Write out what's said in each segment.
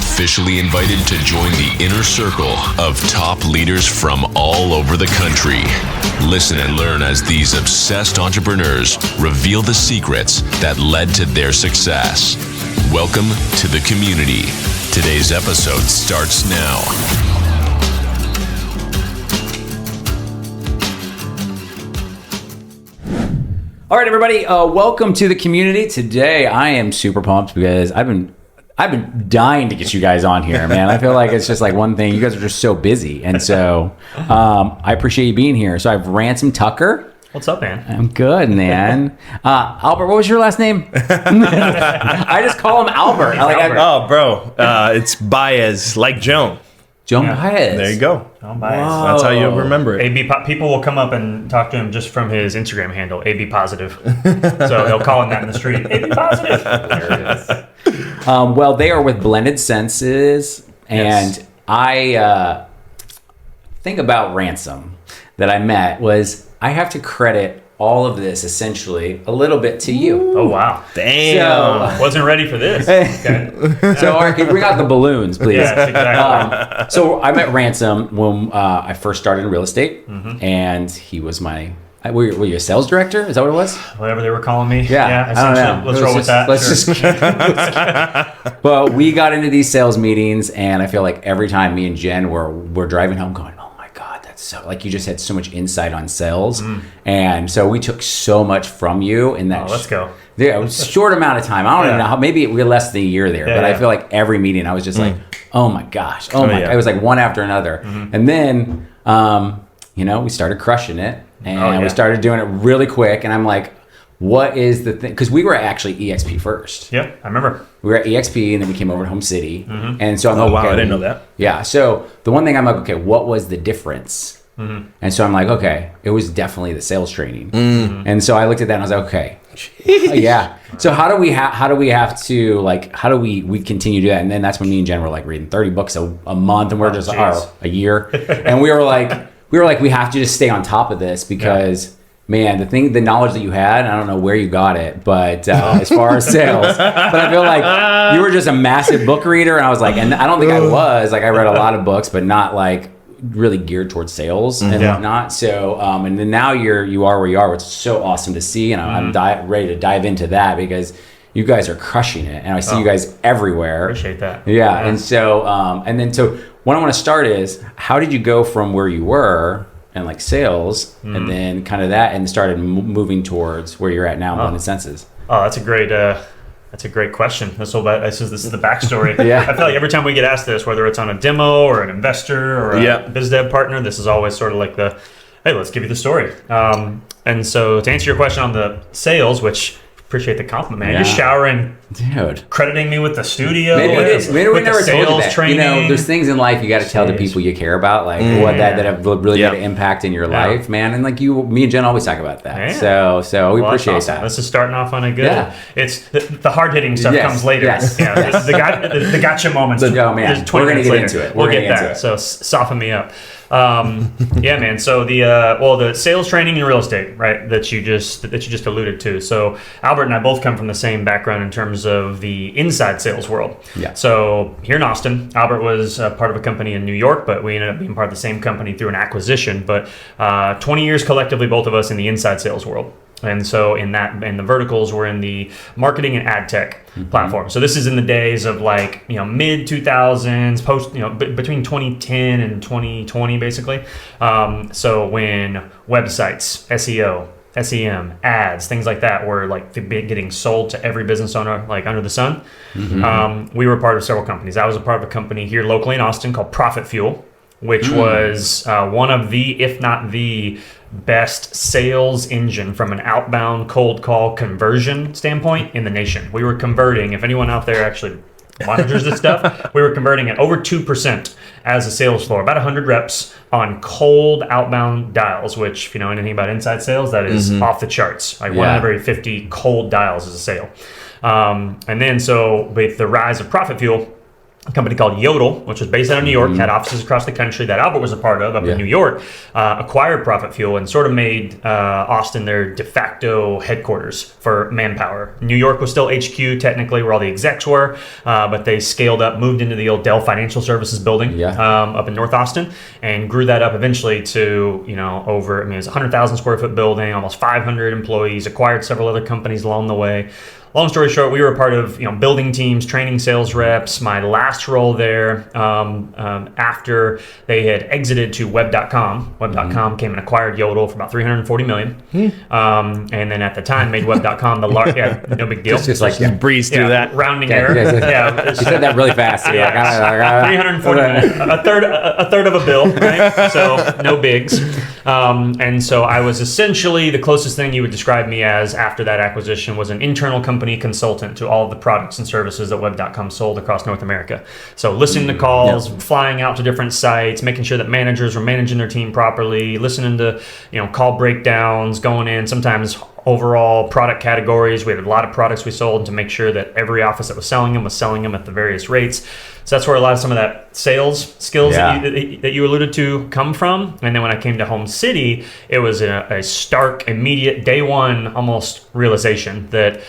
officially invited to join the inner circle of top leaders from all over the country. Listen and learn as these obsessed entrepreneurs reveal the secrets that led to their success. Welcome to the community. Today's episode starts now. All right, everybody, welcome to the community. Today, I am super pumped because I've been dying to get you guys on here, man. I feel like it's just like one thing. You guys are just so busy, and so I appreciate you being here. So I have Ransom Tucker. What's up, man? I'm good, man. Albert, what was your last name? I just call him Albert. It's Baez, like Joan. Joan Baez. There you go. Joan Baez. Whoa. That's how you remember it. People will come up and talk to him just from his Instagram handle, AB positive. So they'll call him that in the street. AB positive. There it is. Well, they are with Blended Senses, and Yes. I think about Ransom that I met was I have to credit all of this essentially a little bit to you. Oh, wow. Damn. Wasn't ready for this. Okay. So, all right, can you bring out the balloons, please? Yes, exactly. So I met Ransom when I first started in real estate, and he was my. Were you a sales director? Is that what it was? Whatever they were calling me. Yeah, I don't know. Let's roll with that. Let's just. But we got into these sales meetings, and I feel like every time me and Jen were driving home, going, "Oh my God, that's so like you just had so much insight on sales," and so we took so much from you in that. Let's go. Yeah, it was a short amount of time. I don't even know how. Maybe we were less than a year there, but I feel like every meeting I was just like, "Oh my gosh, oh my!" yeah. It was like one after another, and then we started crushing it. And we started doing it really quick. And I'm like, what is the thing? Because we were actually EXP first. Yep, I remember. We were at EXP and then we came over to Home City. And so I'm like, Oh, wow. okay, I didn't know that. Yeah. So the one thing I'm like, okay, what was the difference? And so I'm like, okay, it was definitely the sales training. And so I looked at that and I was like, okay, yeah. So how do we have to like, how do we continue to do that? And then that's when me and Jen were like reading 30 books a month and we're just a year. And we were like, we have to just stay on top of this because, man, the knowledge that you had, I don't know where you got it, but as far as sales, but I feel like you were just a massive book reader. And I was like, and I don't think I was like, I read a lot of books, but not like really geared towards sales and whatnot. So, and then now you are where you are, which is so awesome to see. And I'm ready to dive into that because you guys are crushing it. And I see you guys everywhere. Appreciate that. Yeah. And so, so what I want to start is, how did you go from where you were and like sales and then kind of that and started moving towards where you're at now in Blended Senses? Oh, that's a great question. This is the backstory. Yeah. I feel like every time we get asked this, whether it's on a demo or an investor or a biz dev partner, this is always sort of like hey, let's give you the story. And so to answer your question on the sales, which appreciate the compliment, man. Yeah. You're showering, dude, crediting me with the studio. Maybe we never told you that. Training. There's things in life you got to tell the people you care about, like what that have really made an impact in your life, man. And like me and Jen always talk about that. Yeah. So we appreciate awesome. that. This is starting off on a good. Yeah. It's the hard hitting stuff comes later. Yes. The gotcha moments. Oh man, we're gonna get into it. We'll get there. So soften me up. Yeah, man. So the sales training in real estate, right? That you just alluded to. So Albert and I both come from the same background in terms of the inside sales world. Yeah. So here in Austin, Albert was part of a company in New York, but we ended up being part of the same company through an acquisition. But 20 years collectively, both of us in the inside sales world. And so in the verticals, we're in the marketing and ad tech platform. So this is in the days of like, mid 2000s, between 2010 and 2020, basically. So when websites, SEO, SEM, ads, things like that were like getting sold to every business owner like under the sun. We were part of several companies. I was a part of a company here locally in Austin called Profit Fuel, which was one of the, if not the best sales engine from an outbound cold call conversion standpoint in the nation. We were converting, if anyone out there actually monitors this stuff, we were converting at over 2% as a sales floor, about 100 reps on cold outbound dials, which if you know anything about inside sales, that is off the charts. Like one in every 50 cold dials is a sale. And then so with the rise of Profit Fuel, a company called Yodel, which was based out of New York, had offices across the country that Albert was a part of up in New York, acquired Profit Fuel and sort of made Austin their de facto headquarters for manpower. New York was still HQ technically, where all the execs were, but they scaled up, moved into the old Dell Financial Services building up in North Austin, and grew that up eventually to, over, it was a 100,000 square foot building, almost 500 employees, acquired several other companies along the way. Long story short, we were a part of building teams, training sales reps. My last role there, after they had exited to Web.com, Web.com came and acquired Yodel for about $340 million. And then at the time made Web.com the large, no big deal. Just like breeze through that. Rounding error. You said that really fast. 340 million, a third of a bill, right? So no bigs. And so I was essentially the closest thing you would describe me as after that acquisition was an internal company consultant to all of the products and services that Web.com sold across North America. So listening to calls, flying out to different sites, making sure that managers were managing their team properly, listening to call breakdowns, going in, sometimes overall product categories. We had a lot of products we sold to make sure that every office that was selling them at the various rates. So that's where a lot of some of that sales skills that you alluded to come from. And then when I came to Home City, it was a stark, immediate, day one almost realization that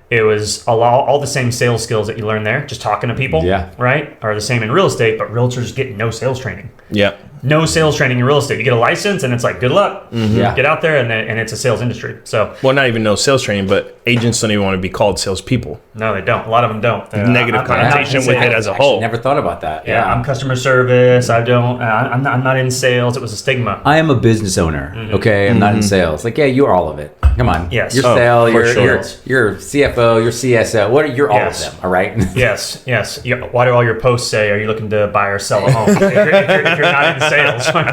it was all the same sales skills that you learn there, just talking to people, right, are the same in real estate, but realtors get no sales training. Yeah. No sales training in real estate. You get a license and it's like, good luck. Get out there and it's a sales industry. So, well, not even no sales training, but agents don't even want to be called salespeople. No, they don't. A lot of them don't. Negative connotation with it as a whole. Never thought about that. Yeah, I'm customer service. I'm not in sales. It was a stigma. I am a business owner. Okay, I'm not in sales. Like, you are all of it. Come on. Yes. You're sales. You're CFO. You're CSO. You're all of them. All right. Yes. Why do all your posts say, "Are you looking to buy or sell a home?" if you're not in sales, what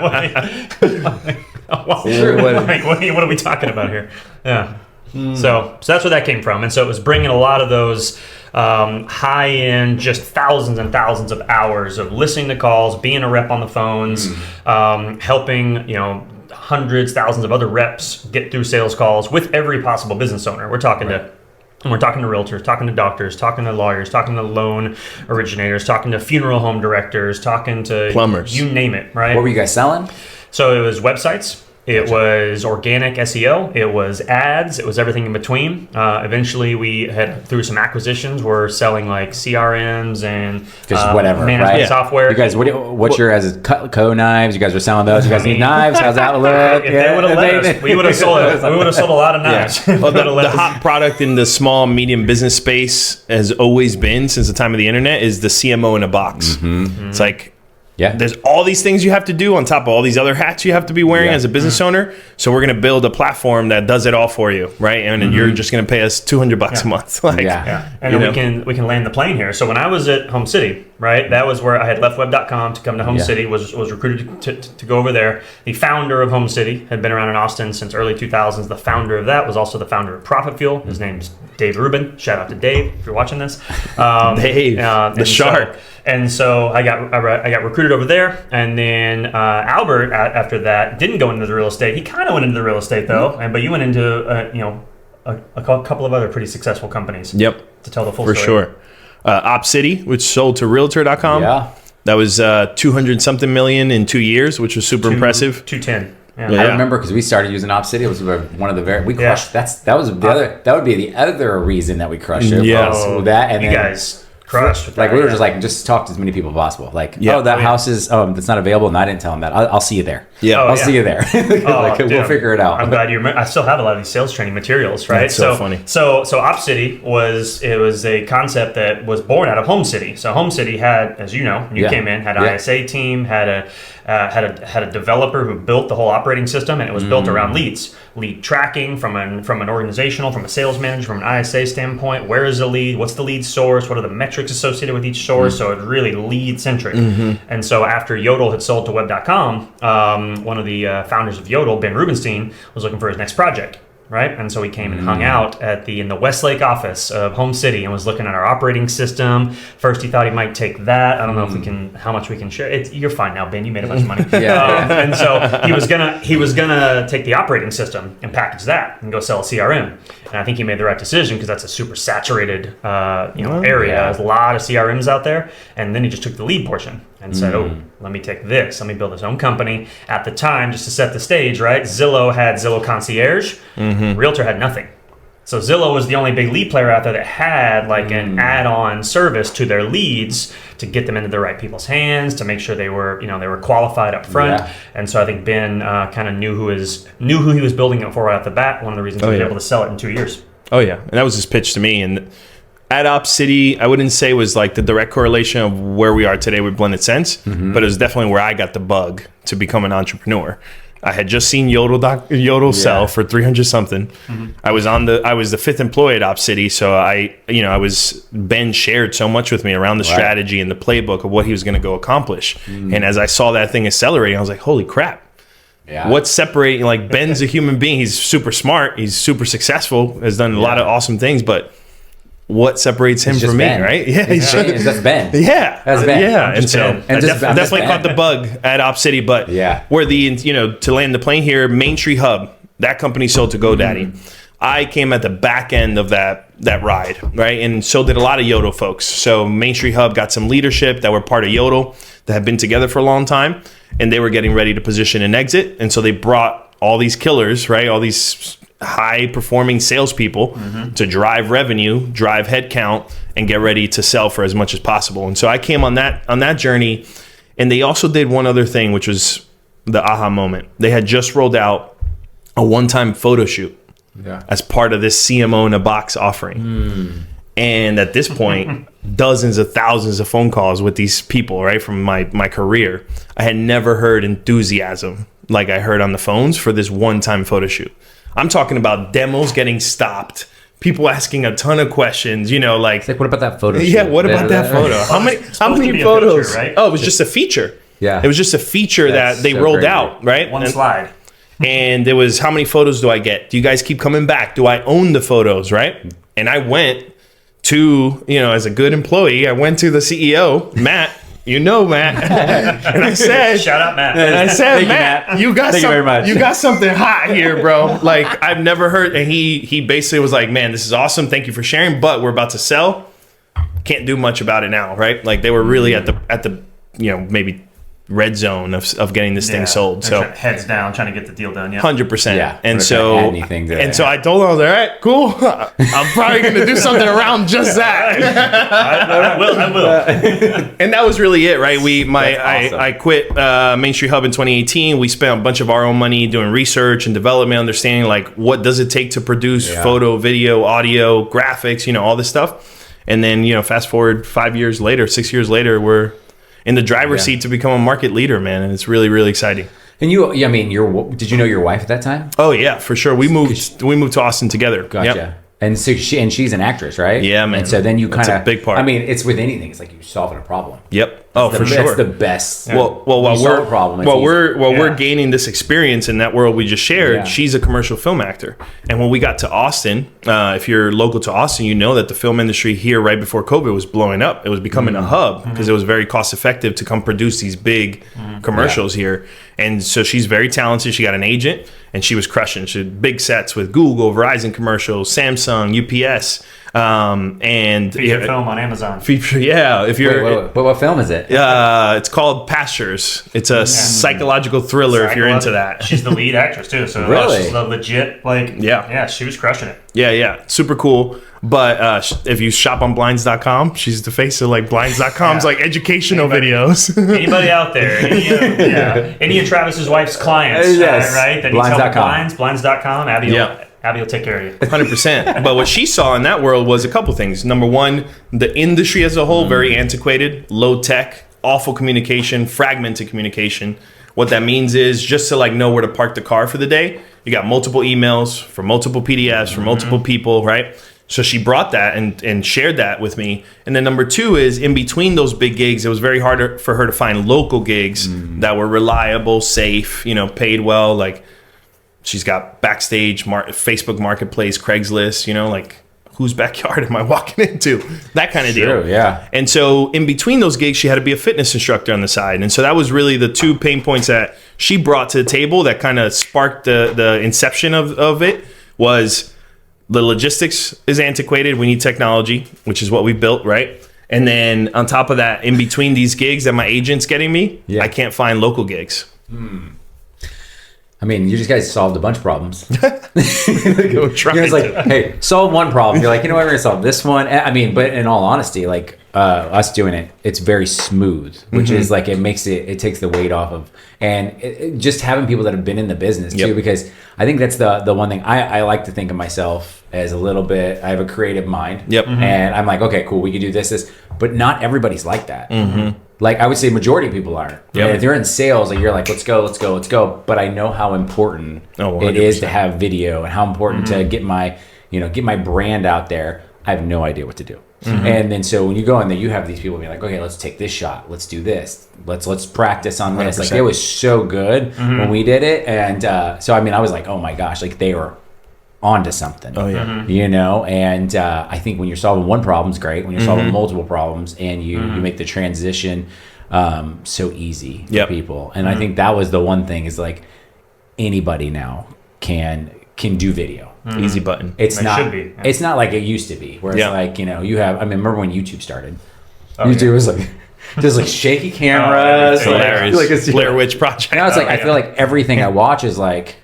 are we talking about here? Yeah. So that's where that came from, and so it was bringing a lot of those high-end, just thousands and thousands of hours of listening to calls, being a rep on the phones, helping hundreds, thousands of other reps get through sales calls with every possible business owner. We're talking to realtors, talking to doctors, talking to lawyers, talking to loan originators, talking to funeral home directors, talking to plumbers, you name it, right? What were you guys selling? So it was websites. It was organic SEO. It was ads. It was everything in between. Eventually, we had, through some acquisitions, we're selling like CRMs and just whatever management software. You guys, what's your as Cutco knives? You guys are selling those. You guys need knives. How's that look? If they would have let us, we would have sold it. We would have sold a lot of knives. Well, the hot product in the small, medium business space has always been, since the time of the internet, is the CMO in a box. It's like, there's all these things you have to do on top of all these other hats you have to be wearing as a business owner. So we're going to build a platform that does it all for you, right? And you're just going to pay us $200 a month. And then we can land the plane here. So when I was at Home City, right, that was where I had left Web.com to come to Home City, was recruited to go over there. The founder of Home City had been around in Austin since early 2000s. The founder of that was also the founder of Profit Fuel. His name's Dave Rubin. Shout out to Dave if you're watching this. Dave, the shark. And so I got recruited over there, and then Albert after that didn't go into the real estate. He kind of went into the real estate though, but you went into a couple of other pretty successful companies. Yep, to tell the full story. For sure. Op City, which sold to Realtor.com. Yeah, that was 200 something million in 2 years, which was super impressive. 210. I remember because we started using Op City. It was one of the we crushed. That would be the other reason that we crushed it. That and you guys crushed. We were just talk to as many people as possible. House is that's not available, and I didn't tell them that. I'll see you there. I'll see you there. We'll figure it out. I'm glad you remember. I still have a lot of these sales training materials, right? That's so funny. So Op City was a concept that was born out of Home City. So Home City had, as you know, when you came in, had an ISA team, had a developer who built the whole operating system, and it was built around lead tracking from an organizational, from a sales manager, from an ISA standpoint. Where is the lead? What's the lead source? What are the metrics associated with each source? So it's really lead centric. And so after Yodel had sold to Web.com, one of the founders of Yodel, Ben Rubenstein, was looking for his next project. right? And so he came and hung out in the Westlake office of Home City and was looking at our operating system. First, he thought he might take that. I don't know if we can, how much we can share. You're fine now, Ben. You made a bunch of money. And so he was gonna take the operating system and package that and go sell a CRM. And I think he made the right decision because that's a super saturated, area. Yeah. There's a lot of CRMs out there. And then he just took the lead portion and said, let me take this. Let me build his own company. At the time, just to set the stage, right? Zillow had Zillow Concierge. Realtor had nothing. So Zillow was the only big lead player out there that had like an add-on service to their leads to get them into the right people's hands, to make sure they were qualified up front. Yeah. And so I think Ben kind of knew who he was building it for right off the bat. One of the reasons he was able to sell it in 2 years. Oh yeah, and that was his pitch to me. And at Op City, I wouldn't say was like the direct correlation of where we are today with Blended Sense, but it was definitely where I got the bug to become an entrepreneur. I had just seen Yodel sell for 300 something. I was the fifth employee at Op City, so Ben shared so much with me around the strategy and the playbook of what he was going to go accomplish. And as I saw that thing accelerating, I was like, holy crap. Yeah. What's separating? Like, Ben's a human being. He's super smart. He's super successful. Has done a lot of awesome things, but what separates him from me, right? Yeah, that's Ben. Yeah, that's Ben. Yeah, and so I definitely caught the bug at Op City, but where to land the plane here, Main Street Hub, that company sold to GoDaddy. I came at the back end of that ride, right? And so did a lot of Yodel folks. So Main Street Hub got some leadership that were part of Yodel that had been together for a long time, and they were getting ready to position an exit, and so they brought all these killers, right? All these high-performing salespeople to drive revenue, drive headcount, and get ready to sell for as much as possible. And so I came on that journey, and they also did one other thing, which was the aha moment. They had just rolled out a one-time photo shoot as part of this CMO in a box offering. And at this point, dozens of thousands of phone calls with these people, right, from my career. I had never heard enthusiasm like I heard on the phones for this one-time photo shoot. I'm talking about demos getting stopped, people asking a ton of questions, like what about that photo shoot? Yeah, what about that photo? How many photos? Feature, right? Oh, it was just a feature. Yeah. It was just a feature that they rolled out, right? One slide. And there was, how many photos do I get? Do you guys keep coming back? Do I own the photos, right? And I went to, as a good employee, I went to the CEO, Matt. Matt. And I said, shout out, Matt. And I said, Matt, you got something hot here, bro. Like, I've never heard. And he basically was like, man, this is awesome. Thank you for sharing, but we're about to sell. Can't do much about it now, right? Like, they were really at the maybe red zone of getting this thing sold. So heads down, trying to get the deal done. 100%. Yeah. And so I told him, I was like, all right, cool. I'm probably going to do something around just that. I will. And that was really it, right? Awesome. I quit Main Street Hub in 2018. We spent a bunch of our own money doing research and development, understanding like what does it take to produce photo, video, audio, graphics, all this stuff. And then, fast forward 6 years later, we're in the driver's seat to become a market leader, man. And it's really, really exciting. And did you know your wife at that time? Oh yeah, for sure. We moved to Austin together. Gotcha. Yep. And so she's an actress, right? Yeah, man. And so then you kind of, a big part. I mean, it's with anything. It's like you're solving a problem. Yep. Oh, for sure. That's the best. Well, while we're gaining this experience in that world we just shared, she's a commercial film actor. And when we got to Austin, if you're local to Austin, you know that the film industry here right before COVID was blowing up. It was becoming a hub because it was very cost effective to come produce these big commercials here. And so she's very talented. She got an agent and she was crushing. She had big sets with Google, Verizon commercials, Samsung, UPS. And feature film on Amazon. If you're what film is it? It's called Pastures. It's a psychological thriller if you're into that. She's the lead actress too, so really? She's legit she was crushing it. Yeah, super cool. But if you shop on blinds.com, she's the face of like blinds.com's like educational videos. Anybody out there? Any of Travis's wife's clients, right? That blinds.com. Blinds.com. Abby will take care of you. 100%. But what she saw in that world was a couple things. Number one, the industry as a whole, very antiquated, low tech, awful communication, fragmented communication. What that means is just to like know where to park the car for the day, you got multiple emails for multiple PDFs for multiple people, right? So she brought that and shared that with me. And then number two is in between those big gigs, it was very hard for her to find local gigs that were reliable, safe, paid well, like she's got backstage, Facebook Marketplace, Craigslist, you know, like whose backyard am I walking into? That kind of deal. Yeah. And so in between those gigs, she had to be a fitness instructor on the side. And so that was really the two pain points that she brought to the table that kind of sparked the inception of it. Was the logistics is antiquated. We need technology, which is what we built, right? And then on top of that, in between these gigs that my agent's getting me, I can't find local gigs. I mean, you just guys solved a bunch of problems. You're It's like, hey, solve one problem. You're like, you know what, we're gonna solve this one. I mean, but in all honesty, like us doing it, it's very smooth, which is like it takes the weight off of, and just having people that have been in the business too, because I think that's the one thing I like to think of myself as a little bit. I have a creative mind, and I'm like, okay, cool, we can do this, but not everybody's like that. Like I would say majority of people aren't. And if you're in sales, like you're like, let's go. But I know how important it is to have video and how important to get my brand out there. I have no idea what to do. And then so when you go in there, you have these people being like, okay, let's take this shot. Let's do this. Let's practice on this. 100%. Like it was so good when we did it. And so, I mean, I was like, oh my gosh, like they were onto something. You know, and I think when you're solving one problem is great. When you're solving multiple problems and you make the transition so easy for people. And I think that was the one thing is like anybody now can do video. Easy button. It's not like it used to be where it's like, you know, you have, I mean, remember when YouTube started? YouTube was like just like shaky cameras, like a Blair Witch Project. Now it's like I feel like everything I watch is like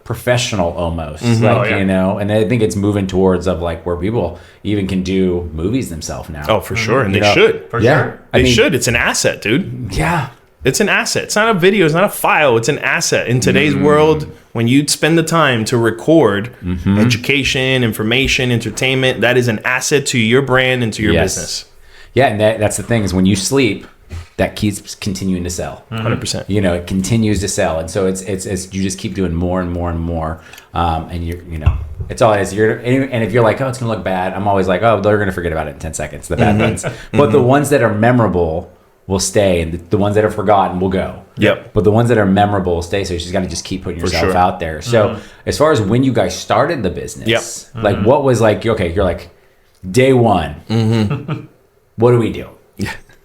professional almost, like you know, and I think it's moving towards of like where people even can do movies themselves now. Oh, for sure, and they should. For sure, they should. It's an asset, dude. Yeah. It's an asset. It's not a video. It's not a file. It's an asset. In today's world, when you spend the time to record education, information, entertainment, that is an asset to your brand and to your business. Yeah, and that's the thing is when you sleep, that keeps continuing to sell. 100%. You know, it continues to sell, and so it's you just keep doing more and more and more, and you know, it's all it is. And if you're like, oh, it's gonna look bad, I'm always like, oh, they're gonna forget about it in 10 seconds. The bad ones, but the ones that are memorable will stay, and the ones that are forgotten will go. But the ones that are memorable will stay. So you just got to just keep putting yourself out there. So as far as when you guys started the business, like what was like, okay, you're like day one, what do we do?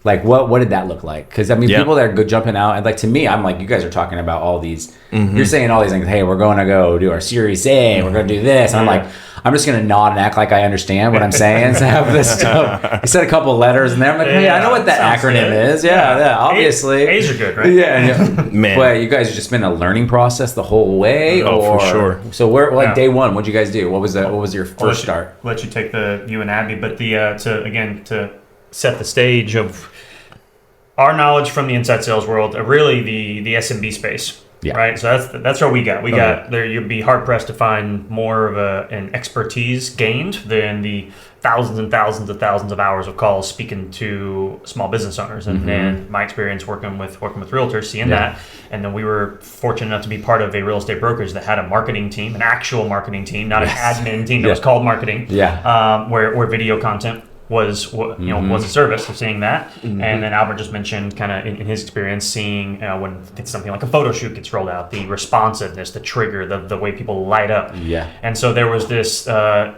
Like what did that look like? Because I mean, people that are good jumping out, and like to me, I'm like, you guys are talking about all these. You're saying all these things. Hey, we're going to go do our Series A. We're going to do this. And I'm like, I'm just going to nod and act like I understand what I'm saying. So have this stuff. You said a couple of letters in there. I'm like, hey, I know what that acronym is. Yeah, obviously. A's are good, right? Man. But you guys have just been a learning process the whole way. For sure. So where, like day one, what'd you guys do? What was your first start? Let you take you and Abby, but to set the stage of our knowledge from the inside sales world, really the SMB space. Right, so that's where we got. Got there. You'd be hard pressed to find more of an expertise gained than the thousands and thousands of hours of calls speaking to small business owners, and my experience working with realtors, seeing that, and then we were fortunate enough to be part of a real estate brokerage that had a marketing team, an actual marketing team, not an admin team that was called marketing. Where video content was was a service of seeing that. And then Albert just mentioned kind of in his experience seeing when something like a photo shoot gets rolled out, the responsiveness, the trigger, the way people light up. And so there was this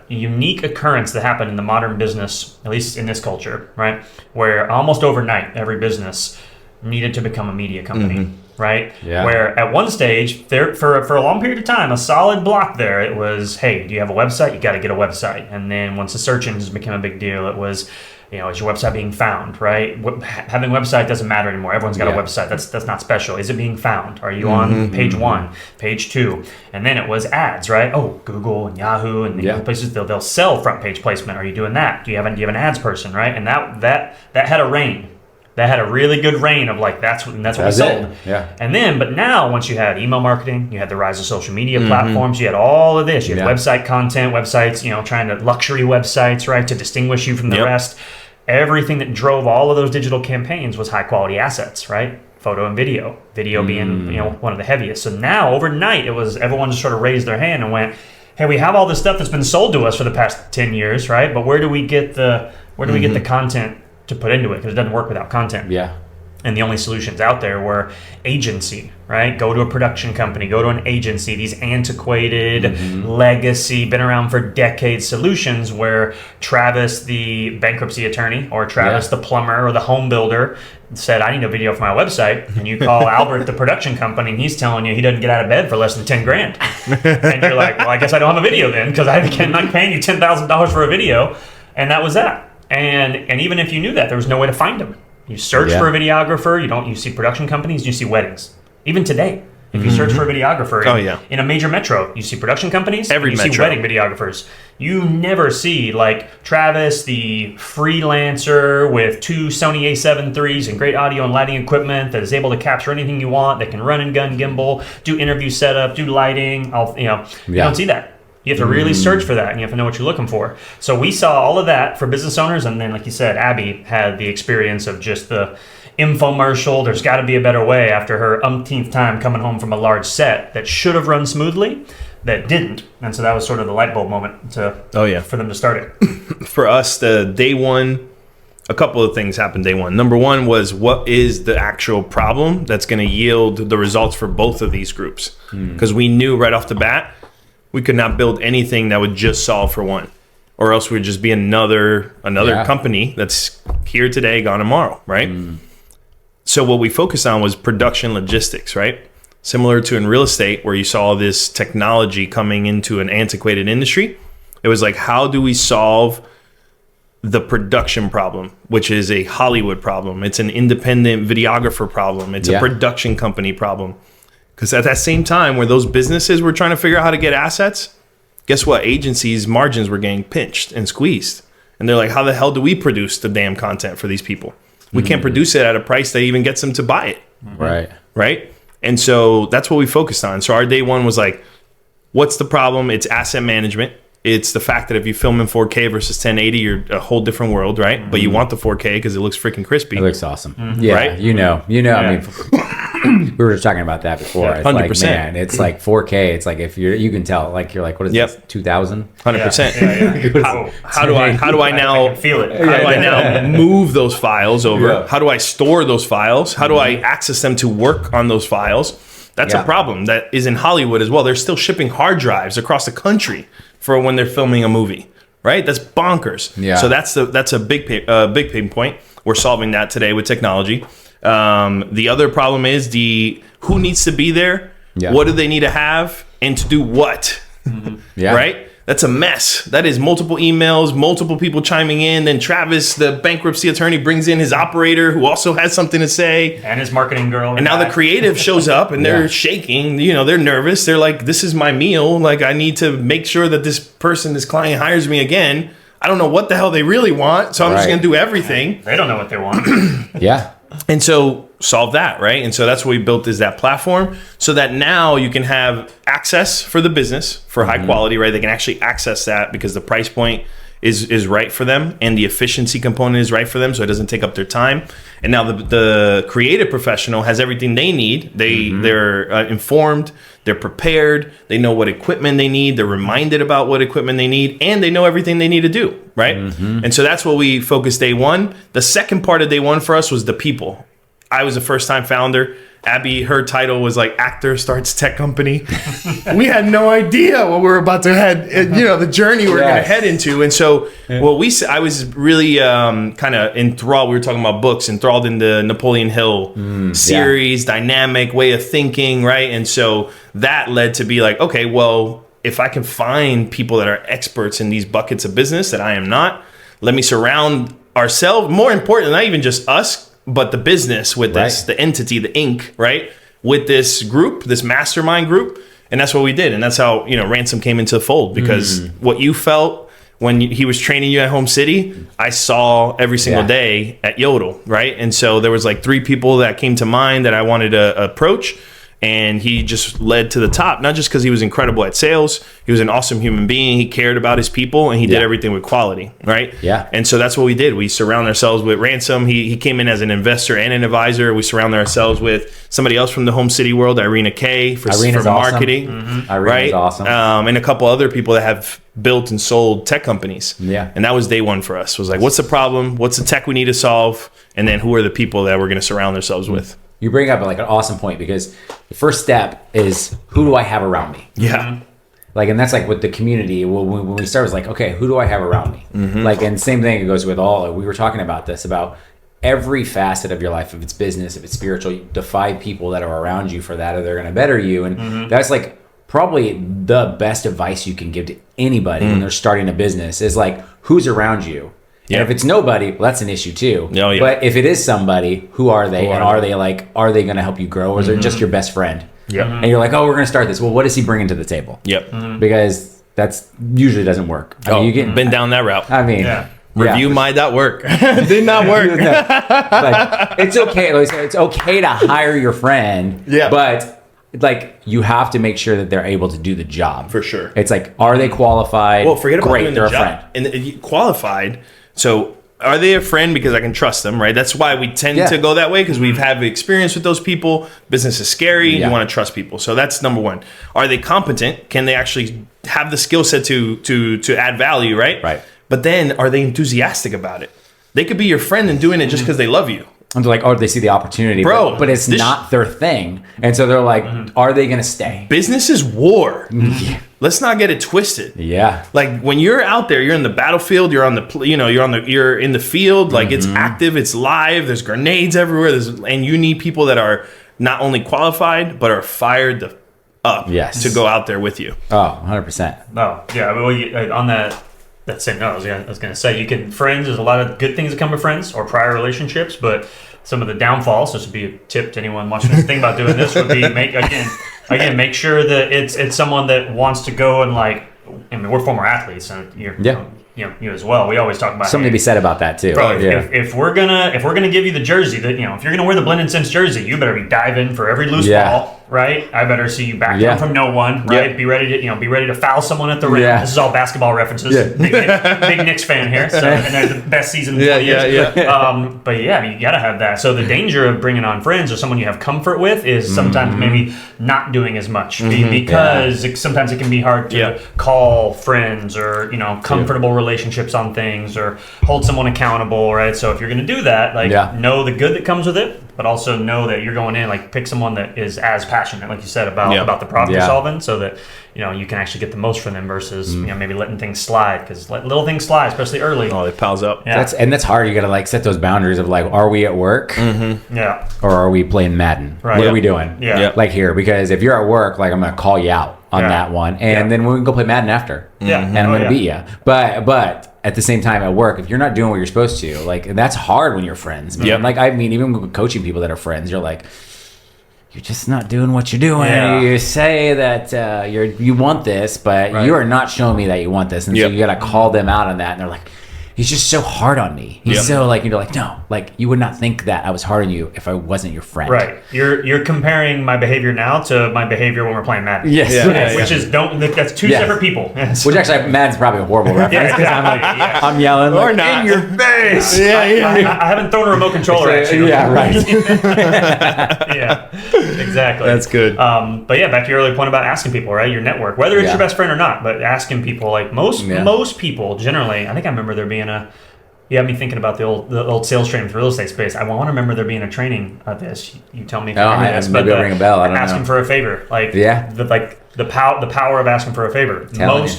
unique occurrence that happened in the modern business, at least in this culture, right, where almost overnight every business needed to become a media company. Right? Where at one stage, there for a long period of time, a solid block there, it was, hey, do you have a website? You got to get a website. And then once the search engines became a big deal, it was, is your website being found, right? Having a website doesn't matter anymore. Everyone's got a website. That's not special. Is it being found? Are you on page 1, page 2? And then it was ads, right? Oh, Google and Yahoo and the places, they'll sell front page placement. Are you doing that? Do you have an ads person, right? And that had a reign. That had a really good reign of like that's what we sold. And then, but now once you had email marketing, you had the rise of social media platforms, you had all of this, you had website content, websites, trying to luxury websites, right, to distinguish you from the rest. Everything that drove all of those digital campaigns was high quality assets, right? Photo and video being one of the heaviest. So now overnight it was everyone just sort of raised their hand and went, hey, we have all this stuff that's been sold to us for the past 10 years, right? But where do we get the content to put into it, because it doesn't work without content. And the only solutions out there were agency, right? Go to a production company, go to an agency, these antiquated, legacy, been around for decades solutions where Travis, the bankruptcy attorney, or Travis, the plumber, or the home builder said, I need a video for my website. And you call Albert, the production company, and he's telling you he doesn't get out of bed for less than 10 grand. And you're like, well, I guess I don't have a video then, because I'm not paying you $10,000 for a video. And that was that. And even if you knew that, there was no way to find him. You search for a videographer, you see production companies, you see weddings. Even today, if you search for a videographer in a major metro, you see production companies, see wedding videographers. You never see like Travis, the freelancer with 2 Sony A7 IIIs and great audio and lighting equipment that is able to capture anything you want, that can run and gun gimbal, do interview setup, do lighting. You don't see that. You have to really search for that, and you have to know what you're looking for. So we saw all of that for business owners, and then, like you said, Abby had the experience of just the infomercial. There's got to be a better way after her umpteenth time coming home from a large set that should have run smoothly, that didn't. And so that was sort of the light bulb moment for them to start it. For us, the day one, a couple of things happened day one. Number one was, what is the actual problem that's going to yield the results for both of these groups? Because we knew right off the bat, we could not build anything that would just solve for one, or else we'd just be another company that's here today, gone tomorrow, right? So what we focused on was production logistics, right? Similar to in real estate, where you saw this technology coming into an antiquated industry. It was like, how do we solve the production problem, which is a Hollywood problem? It's an independent videographer problem. It's a production company problem. Because at that same time, where those businesses were trying to figure out how to get assets, guess what? Agencies' margins were getting pinched and squeezed. And they're like, how the hell do we produce the damn content for these people? We can't produce it at a price that even gets them to buy it. Right? And so that's what we focused on. So our day one was like, what's the problem? It's asset management. It's the fact that if you film in 4K versus 1080, you're a whole different world, right? But you want the 4K because it looks freaking crispy. It looks awesome. Yeah, right? You know. I mean, we were just talking about that before. It's 100%. like, man, it's like 4K. It's like if you can tell, like you're like, what is this? 2000? 100%. How do I now feel it? How do I now move those files over? How do I store those files? How do I access them to work on those files? That's a problem that is in Hollywood as well. They're still shipping hard drives across the country for when they're filming a movie, right? That's bonkers. Yeah. So that's a big pain point. We're solving that today with technology. The other problem is who needs to be there, what do they need to have, and to do what, right? That's a mess. That is multiple emails, multiple people chiming in. Then Travis, the bankruptcy attorney, brings in his operator who also has something to say. And his marketing girl. And now the creative shows up and they're shaking. They're nervous. They're like, this is my meal. Like, I need to make sure that this client hires me again. I don't know what the hell they really want. So I'm just going to do everything. They don't know what they want. And so solve that, right? And so that's what we built, is that platform, so that now you can have access for the business for high quality, right? They can actually access that because the price point is right for them, and the efficiency component is right for them, so it doesn't take up their time. And now the creative professional has everything they need. They're informed, they're prepared, they know what equipment they need, they're reminded about what equipment they need, and they know everything they need to do, right? And so that's what we focused day one. The second part of day one for us was the people. I was a first-time founder. Abby, her title was like actor starts tech company. We had no idea what we were about to head, the journey we were going to head into. And so I was really kind of enthralled. We were talking about books, enthralled in the Napoleon Hill series, dynamic way of thinking, right? And so that led to be like, okay, well, if I can find people that are experts in these buckets of business that I am not, let me surround ourselves, more important, not even just us, but the business with this, the entity, the Inc., right? With this group, this mastermind group. And that's what we did. And that's how, Ransom came into the fold, because what you felt when he was training you at Home City, I saw every single day at Yodel, right? And so there was like 3 people that came to mind that I wanted to approach. And he just led to the top, not just because he was incredible at sales. He was an awesome human being. He cared about his people, and he did everything with quality, right? Yeah. And so that's what we did. We surround ourselves with Ransom. He came in as an investor and an advisor. We surround ourselves with somebody else from the home city world, Irina K, for marketing. Awesome. Irina's awesome. And a couple other people that have built and sold tech companies. Yeah. And that was day one for us. Was like, what's the problem? What's the tech we need to solve? And then who are the people that we're going to surround ourselves with? You bring up like an awesome point, because the first step is, who do I have around me? Yeah. Like, and that's like with the community. Well, when we start, it was like, okay, who do I have around me? Like, and same thing, it goes with all. We were talking about this, about every facet of your life, if it's business, if it's spiritual, the 5 people that are around you for that, or they're going to better you. And that's like probably the best advice you can give to anybody when they're starting a business, is like, who's around you? And if it's nobody, well, that's an issue too. Oh, yeah. But if it is somebody, who are they? Are they going to help you grow? Or is it just your best friend? Yep. And you're like, oh, we're going to start this. Well, what is he bringing to the table? Yep. Because that's usually doesn't work. I mean, you get been down that route. I mean, Reviewmy.work. Did not work. But it's okay. Like, it's okay to hire your friend. Yeah. But like, you have to make sure that they're able to do the job. For sure. It's like, are they qualified? Well, forget about doing they're the a job. friend. And qualified. So are they a friend because I can trust them, right? That's why we tend to go that way, because we've had experience with those people. Business is scary. You want to trust people. So that's number one. Are they competent? Can they actually have the skill set to add value, right? Right. But then, are they enthusiastic about it? They could be your friend and doing it just because they love you. And they're like, oh, they see the opportunity. Bro, but it's not their thing. And so they're like, are they going to stay? Business is war. Let's not get it twisted. Yeah. Like, when you're out there, you're in the battlefield, you're in the field, like it's active, it's live, there's grenades everywhere, and you need people that are not only qualified, but are fired up to go out there with you. Oh, 100%. Oh, yeah. Well, on that same note, I was going to say, friends, there's a lot of good things that come with friends or prior relationships, but some of the downfalls, this would be a tip to anyone watching this, think about doing this, would be make sure that it's someone that wants to go and, like, I mean, we're former athletes, and you as well. We always talk about something to be said about that too. Bro, if we're gonna give you the jersey, that if you're gonna wear the Blendon Sense jersey, you better be diving for every loose ball, right? I better see you back down from no one, right? Be ready to foul someone at the rim. This is all basketball references. Big Knicks fan here, so, and they're the best season in 20 years. But yeah, you gotta have that. So the danger of bringing on friends or someone you have comfort with is sometimes maybe not doing as much because sometimes it can be hard to call friends or comfortable relationships on things or hold someone accountable, right? So if you're going to do that, know the good that comes with it, but also know that you're going in, like, pick someone that is as passionate, like you said, about the problem you're solving, so that you can actually get the most from them versus maybe letting things slide, because let little things slide, especially early. Oh, it piles up. That's hard. You got to, like, set those boundaries of, like, are we at work or are we playing Madden? Right. What are we doing? Like here, because if you're at work, like, I'm going to call you out on that one, and then we can go play Madden after. And I'm going to beat you. But at the same time, at work, if you're not doing what you're supposed to, like, that's hard when you're friends, man. Like, I mean, even with coaching people that are friends, you're like, you're just not doing what you're doing. You say that you want this, but you are not showing me that you want this, and so you got to call them out on that, and they're like, he's just so hard on me. He's so, like, no, like, you would not think that I was hard on you if I wasn't your friend. Right. You're comparing my behavior now to my behavior when we're playing Madden. Yes. Which is that's two separate people. Yes. Which actually, Madden's probably a horrible reference because I'm like, I'm yelling or like, not in your face. I haven't thrown a remote controller at you. Yeah, right. Exactly. That's good. But yeah, back to your earlier point about asking people, right? Your network, whether it's your best friend or not, but asking people, like most people generally. I think I remember there being you had me thinking about the old sales training for real estate space. I want to remember there being a training at this. You tell me if you remember this, but ring a bell. I don't know. Asking for a favor, like the power of asking for a favor.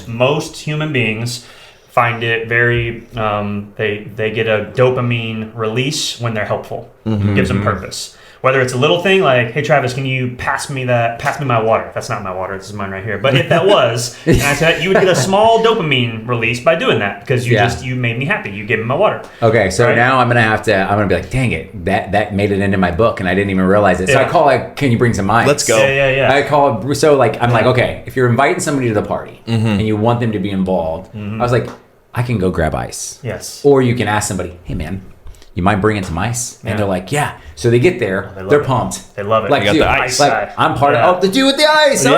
Most human beings find it very. They get a dopamine release when they're helpful. It gives them purpose. Whether it's a little thing like, hey Travis, can you pass me my water? That's not my water, this is mine right here. But if that was, and I said, you would get a small dopamine release by doing that, because you made me happy. You gave me my water. Okay, so now I'm gonna be like, dang it, that made it into my book and I didn't even realize it. So I call, like, can you bring some ice? Let's go. Yeah. I call, so, like, I'm like, okay, if you're inviting somebody to the party and you want them to be involved, I was like, I can go grab ice. Yes. Or you can ask somebody, hey man, you mind bringing some ice? And they're like, yeah. So they get there, they're pumped. They love it. Like, got dude, the ice. like I'm part of the dude with the ice. Yeah,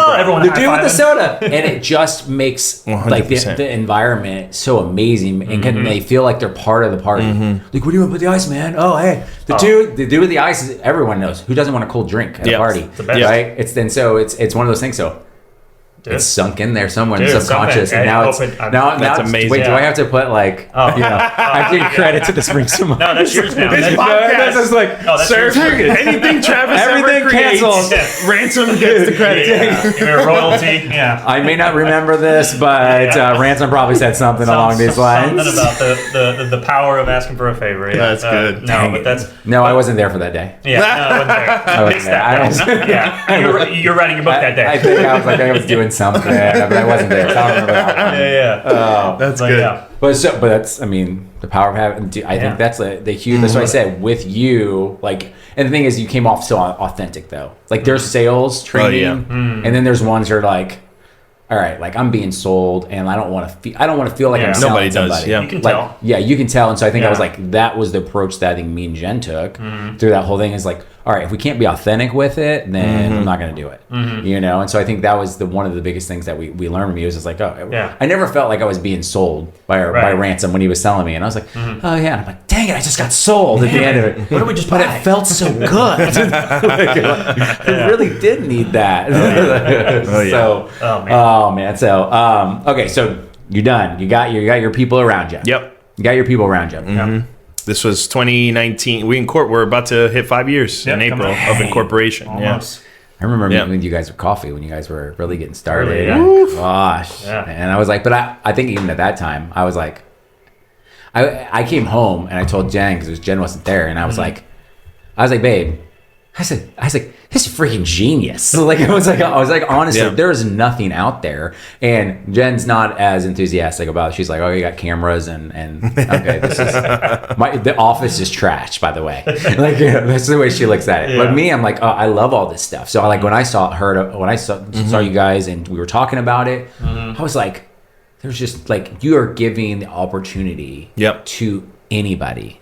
bro. Everyone the dude with the high-fiving. soda, and it just makes like 100%. the environment so amazing, and they feel like they're part of the party. Like, what do you want with the ice, man? Oh, hey, the dude with the ice is everyone knows who doesn't want a cold drink at a party, the best. right? It's one of those things. So. Dude. It's sunk in there somewhere in Dude, subconscious, something. and now I it's hope it- now That's it's- amazing. Wait, do I have to put like I give credit to the Spring Summer? No, that's yours now. This That's- podcast That's just like that's sir, yours. anything Travis Everything ever creates, canceled. Ransom gets the credit. Yeah. Give me a royalty. Yeah. I may not remember this, but Yeah. Ransom probably said something along these lines. Something about the power of asking for a favor. Yeah. That's good. No, but that's No, I wasn't there for that day. yeah. No, I wasn't there. I wasn't Missed there. I that was- day. Yeah. You're writing your book that day. I think I was like I was doing something, but I wasn't there. So I don't remember that one. yeah. That's Like, good. yeah. But that's I mean the power of having. I think that's the huge. That's what I said with you. Like, and the thing is, you came off so authentic though. Like there's sales training, and then there's ones that are like, all right, like I'm being sold, and I don't want to feel. I don't want to feel like I'm selling Nobody does, somebody. yeah. You can Like, tell. yeah, you can tell. And so I think I was Yeah. like, that was the approach that I think me and Jen took through that whole thing. Is like, all right, if we can't be authentic with it, then I'm not going to do it. You know. And so I think that was one of the biggest things that we learned from you. Was just like, oh, Yeah. I never felt like I was being sold by Ransom when he was selling me, and I was like, oh yeah, and I'm like, dang it, I just got sold at the end of it. What did we just But buy? it felt so good. I really did need that. So, Oh, man. So, okay, so you're done. You got your people around you. Yep. You got your people around you. This was 2019. We're about to hit 5 years in Yep, April coming of incorporation. Almost. I remember Yeah. meeting with you guys with coffee when you guys were really getting started. Really, Yeah. Gosh. Yeah. And I was like, but I think even at that time, I was like, I came home and I told Jen, because Jen wasn't there, and I was like, babe, I said, this is freaking genius. So like, I was like, honestly, Yeah. there is nothing out there. And Jen's not as enthusiastic about it. She's like, oh, you got cameras and okay, this is the office is trash, by the way. Like, that's the way she looks at it. Yeah. But me, I'm like, oh, I love all this stuff. So like, when I saw you guys and we were talking about it, I was like, there's just like, you are giving the opportunity Yep. to anybody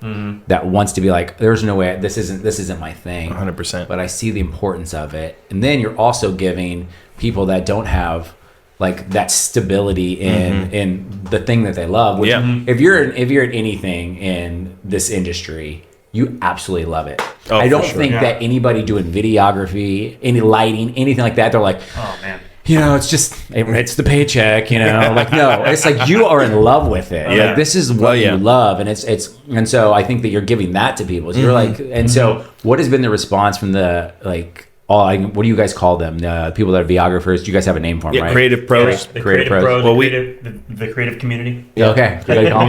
that wants to be like, there's no way, this isn't my thing. 100%. But I see the importance of it. And then you're also giving people that don't have like that stability in the thing that they love. Which if you're at anything in this industry, you absolutely love it. Oh, I don't for sure. think that anybody doing videography, any lighting, anything like that, they're like, Oh man. you know, it's the paycheck, you know, like, no, it's like you are in love with it. Yeah. Like, this is what yeah. you love. And and so I think that you're giving that to people. So you're like, and so what has been the response from the, like, what do you guys call them? The people that are videographers? You guys have a name for them, right? Creative pros. The Creative creative pros. pros. Well, The creative community. Okay. Good call.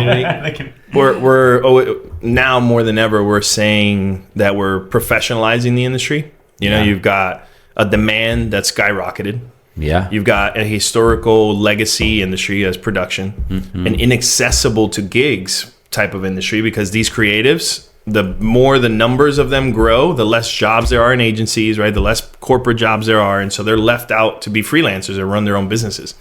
We're now more than ever, we're saying that we're professionalizing the industry. You know, you've got a demand that's skyrocketed. Yeah. You've got a historical legacy industry as production, an inaccessible to gigs type of industry, because these creatives, the more the numbers of them grow, the less jobs there are in agencies, right? The less corporate jobs there are. And so they're left out to be freelancers or run their own businesses.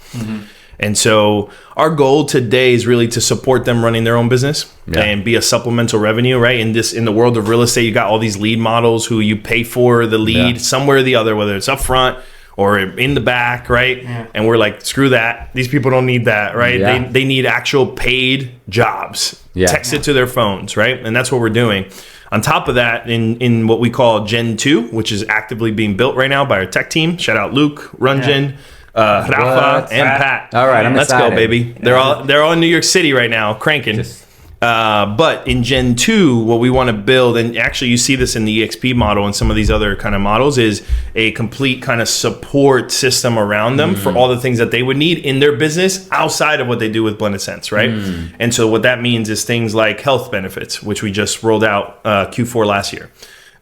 And so our goal today is really to support them running their own business and be a supplemental revenue, right? In the world of real estate, you got all these lead models who you pay for the lead somewhere or the other, whether it's up front or in the back, right? Yeah. And we're like, screw that. These people don't need that, right? Yeah. They need actual paid jobs. Yeah. Text it to their phones, right? And that's what we're doing. On top of that, in what we call Gen 2, which is actively being built right now by our tech team. Shout out Luke, Runjin, Rafa, and Pat. All right, I'm Let's excited. go, baby. They're all in New York City right now, cranking. But in Gen 2, what we want to build, and actually you see this in the EXP model and some of these other kind of models, is a complete kind of support system around them for all the things that they would need in their business outside of what they do with Blended Sense, right? And so what that means is things like health benefits, which we just rolled out Q4 last year.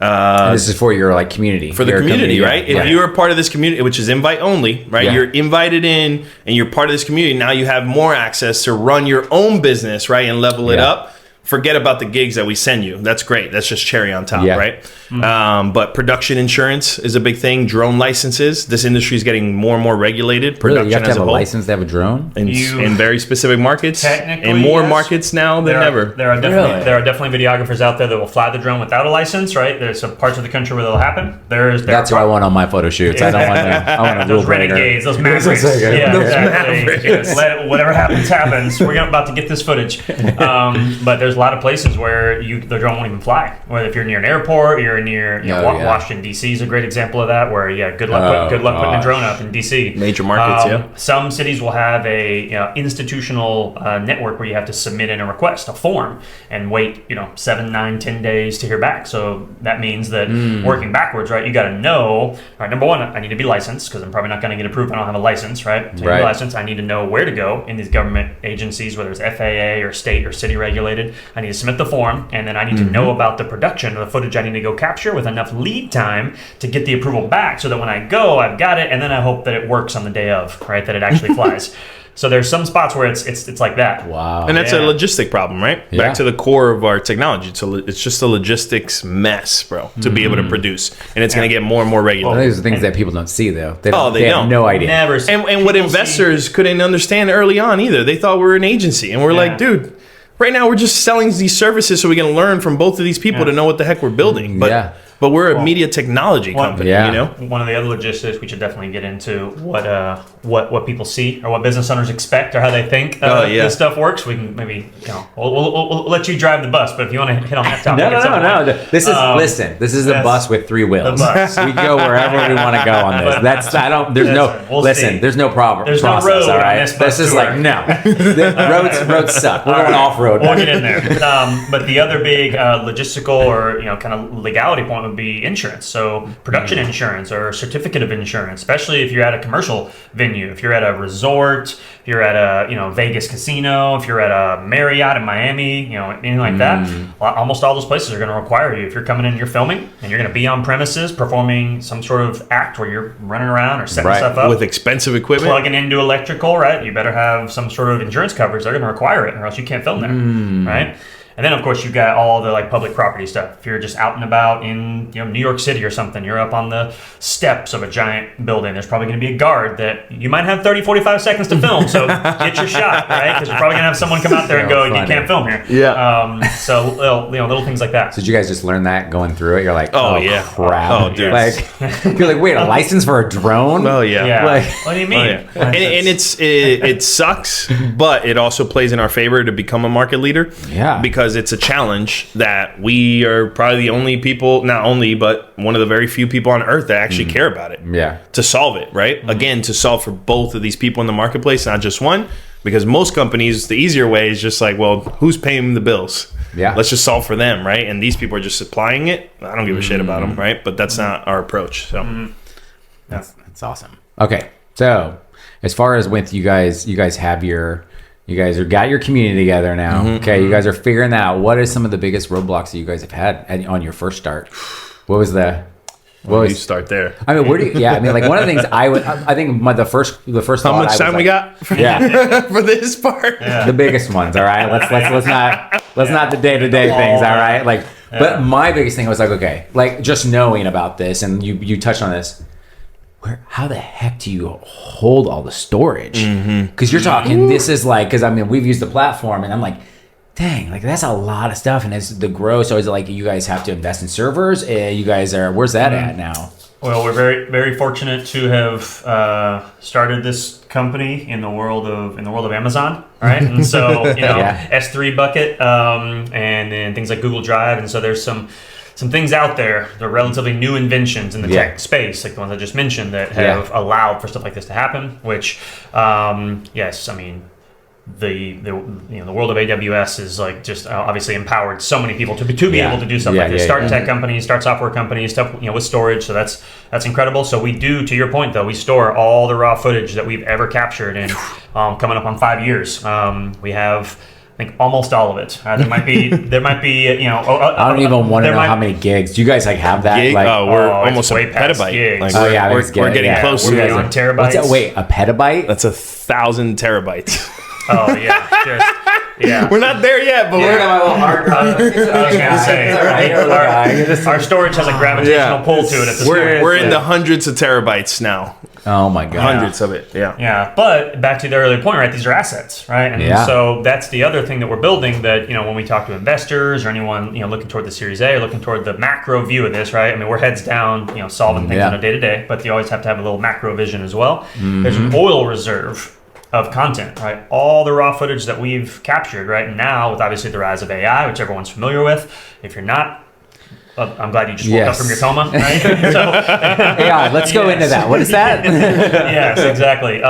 And this is for your like community. For the Your community, right? Yeah. If you're a part of this community, which is invite only, right? Yeah. You're invited in and you're part of this community. Now you have more access to run your own business, right? And level it Yeah. up forget about the gigs that we send you. That's great. That's just cherry on top, Yeah. right? But production insurance is a big thing. Drone licenses. This industry is getting more and more regulated. Really, Production you have to as have a a whole. license to have a drone? In very specific markets, Technically, in more yes. markets now than ever. There are definitely videographers out there that will fly the drone without a license, right? There's some parts of the country where that'll happen. That's what I want on my photo shoots. I don't want to. I want a those rule breaker. renegades, those mavericks. Yeah, exactly. Yes, whatever happens. We're about to get this footage. But there's a lot of places where the drone won't even fly. Whether if you're near an airport, you're near Washington D.C. is a great example of that. Where good luck putting a drone up in D.C. Major markets, Some cities will have a institutional network where you have to submit in a request, a form, and wait 7, 9, 10 days to hear back. So that means that working backwards, right? You got to know. All right, number one, I need to be licensed because I'm probably not going to get approved if I don't have a license, right? So I need a license. I need to know where to go in these government agencies, whether it's FAA or state or city regulated. I need to submit the form, and then I need to know about the production of the footage I need to go capture with enough lead time to get the approval back so that when I go, I've got it, and then I hope that it works on the day of, right? That it actually flies. So there's some spots where it's like that. Wow. And that's a logistic problem, right? Yeah. Back to the core of our technology. It's just a logistics mess, bro, to be able to produce. And it's going to get more and more regular. Those are things that people don't see, though. They don't. have no idea. Never. And what investors couldn't understand early on either. They thought we were an agency. And we're like, dude, right now we're just selling these services so we can learn from both of these people to know what the heck we're building. But we're a media technology company, you know? One of the other logistics we should definitely get into what people see or what business owners expect or how they think this stuff works. We can maybe we'll let you drive the bus, but if you want to hit on that topic, no. This is this is a bus with 3 wheels. We go wherever we want to go on this. There's no problem. There's process, no road all right? on this bus This is tour. like the roads suck. We're going off road. We'll get in there. But the other big logistical or kind of legality point would be insurance. So production insurance or certificate of insurance, especially if you're at a commercial venue, if you're at a resort, if you're at a Vegas casino, if you're at a Marriott in Miami, anything like that. Almost all those places are going to require you if you're coming in and you're filming and you're going to be on premises performing some sort of act where you're running around or setting stuff up with expensive equipment, plugging into electrical, right? You better have some sort of insurance coverage. They're going to require it, or else you can't film there, right? And then, of course, you've got all the public property stuff. If you're just out and about in New York City or something, you're up on the steps of a giant building. There's probably going to be a guard that you might have 30, 45 seconds to film. So get your shot, right? Because you're probably going to have someone come out there and go, you can't film here. Yeah. So little things like that. So did you guys just learn that going through it? You're like, crap. Oh, dude. You're like, wait, a license for a drone? Oh, yeah. Yeah. What do you mean? And it sucks, but it also plays in our favor to become a market leader. Yeah. Because it's a challenge that we are probably the only people, not only, but one of the very few people on earth that actually care about it. Yeah. To solve it, right? Again, to solve for both of these people in the marketplace, not just one. Because most companies, the easier way is just like, well, who's paying the bills? Yeah. Let's just solve for them, right? And these people are just supplying it. I don't give a shit about them, right? But that's not our approach. So that's awesome. Okay. So as far as with you guys have you guys have got your community together now. Okay, you guys are figuring that out. What are some of the biggest roadblocks that you guys have had on your first start? What was the? You start there. I mean, where do you? Yeah, I mean, like one of the things I think the first How much time we got? Yeah, for this part. Yeah. The biggest ones. All right, let's not the day-to-day things. All right, but my biggest thing was like, okay, like just knowing about this, and you touched on this. How the heck do you hold all the storage? Because you're talking, this is like, because I mean, we've used the platform and I'm like, dang, like that's a lot of stuff. And it's the growth. So is it like you guys have to invest in servers? You guys are, where's that at now? Well, we're very, very fortunate to have started this company in the world of Amazon, right? And so S3 bucket, and then things like Google Drive, and so there's some things out there, they're relatively new inventions in the tech space, like the ones I just mentioned, that have allowed for stuff like this to happen. Which, yes, I mean, the world of AWS is like just obviously empowered so many people to be able to do stuff like this. Start tech companies, start software companies, stuff with storage. So that's incredible. So we do, to your point though, we store all the raw footage that we've ever captured, and coming up on 5 years, we have. I think almost all of it. There might be, I don't even want to know how many gigs. Do you guys have that? Gig? We're almost way a past petabyte. Gigs. We're getting close. We're on terabytes. What's that? Wait, a petabyte? That's 1,000 terabytes. Oh yeah, yeah. We're not there yet, but my little hard drive. I was gonna say our storage has a gravitational pull to it at this point. we're in the hundreds of terabytes now. Oh my god. Hundreds of it. Yeah. Yeah, but back to the earlier point, right? These are assets, right? And so that's the other thing that we're building. That when we talk to investors or anyone looking toward the Series A or looking toward the macro view of this, right? I mean, we're heads down, solving things on a day to day, but you always have to have a little macro vision as well. There's an oil reserve of content, right? All the raw footage that we've captured, right? And now with obviously the rise of AI, which everyone's familiar with. If you're not, I'm glad you just woke up from your coma, right? Yeah, let's go into that. What is that? Yes, exactly.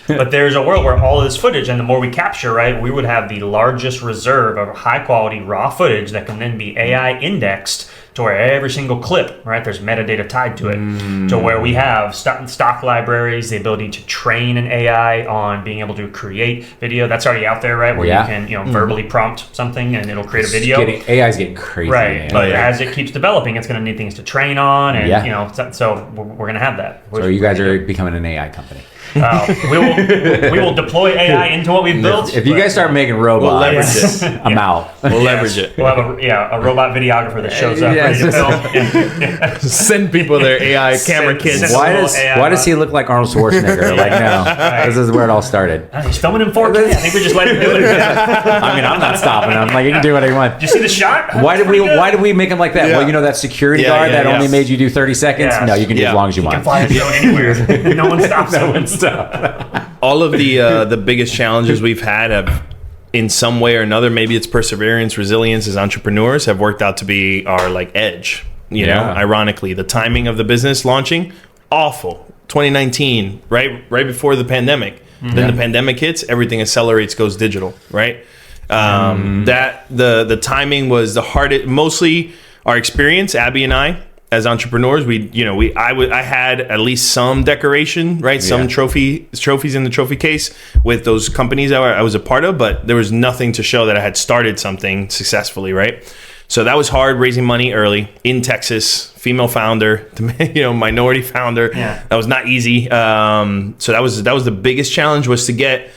But there's a world where all of this footage, and the more we capture, right, we would have the largest reserve of high quality raw footage that can then be AI indexed to where every single clip, right, there's metadata tied to it, to where we have stock libraries, the ability to train an AI on being able to create video. That's already out there, right, where you can verbally prompt something and it'll create a video. AI's getting crazy. Right, but as it keeps developing, it's going to need things to train on, and so we're going to have that. So you guys are becoming an AI company. We will deploy AI into what we've built. If you guys start making robots, we'll leverage it. I'm out. We'll leverage it. We'll have a robot videographer that shows up ready to film. Send people their AI camera kits. Why does he look like Arnold Schwarzenegger? Like, no, this is where it all started. He's filming in 4K. I think we just let him do it. I mean, I'm not stopping him. Like, you can do whatever you want. Did you see the shot? Why did we make him like that? Well, that security guard that only made you do 30 seconds. No, you can do as long as you want. You can fly a drone anywhere. No one stops him. All of the biggest challenges we've had have, in some way or another, maybe it's perseverance, resilience as entrepreneurs, have worked out to be our edge. Ironically, the timing of the business launching, awful. 2019, right before the pandemic. Then the pandemic hits, everything accelerates, goes digital, right? That the timing was the hardest. Mostly our experience, Abby and I, as entrepreneurs, I had at least some decoration, right? Some trophies in the trophy case with those companies that I was a part of, but there was nothing to show that I had started something successfly, right? So that was hard, raising money early in Texas, female founder, minority founder. Yeah. That was not easy. So that was the biggest challenge, was to get.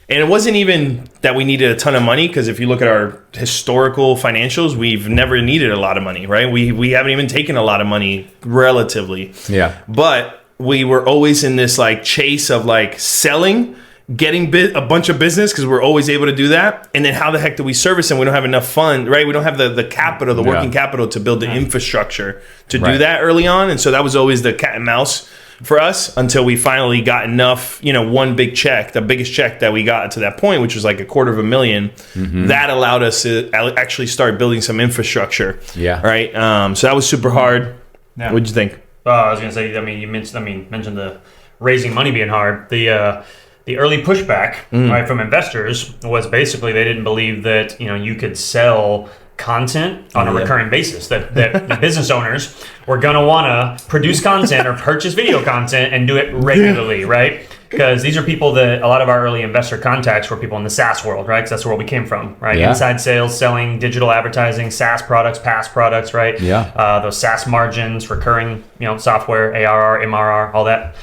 And it wasn't even that we needed a ton of money, because if you look at our historical financials, we've never needed a lot of money, right? We haven't even taken a lot of money relatively. Yeah. But we were always in this chase of selling, getting a bunch of business, because we're always able to do that. And then how the heck do we service them? We don't have enough fund, right? We don't have the capital, the working capital to build the infrastructure to do that early on. And so that was always the cat and mouse for us, until we finally got enough, one big check, the biggest check that we got to that point, which was $250,000. That allowed us to actually start building some infrastructure. Yeah. Right. So that was super hard. Yeah. What'd you think? I was gonna say, you mentioned the raising money being hard. The early pushback, right, from investors was basically they didn't believe that you could sell content on a recurring basis, that the business owners were going to want to produce content or purchase video content and do it regularly, right? Because these are people that a lot of our early investor contacts were people in the SaaS world, right? Because that's where we came from, right? Yeah. Inside sales, selling digital advertising, SaaS products, PaaS products, right? Yeah. Those SaaS margins, recurring, software, ARR, MRR,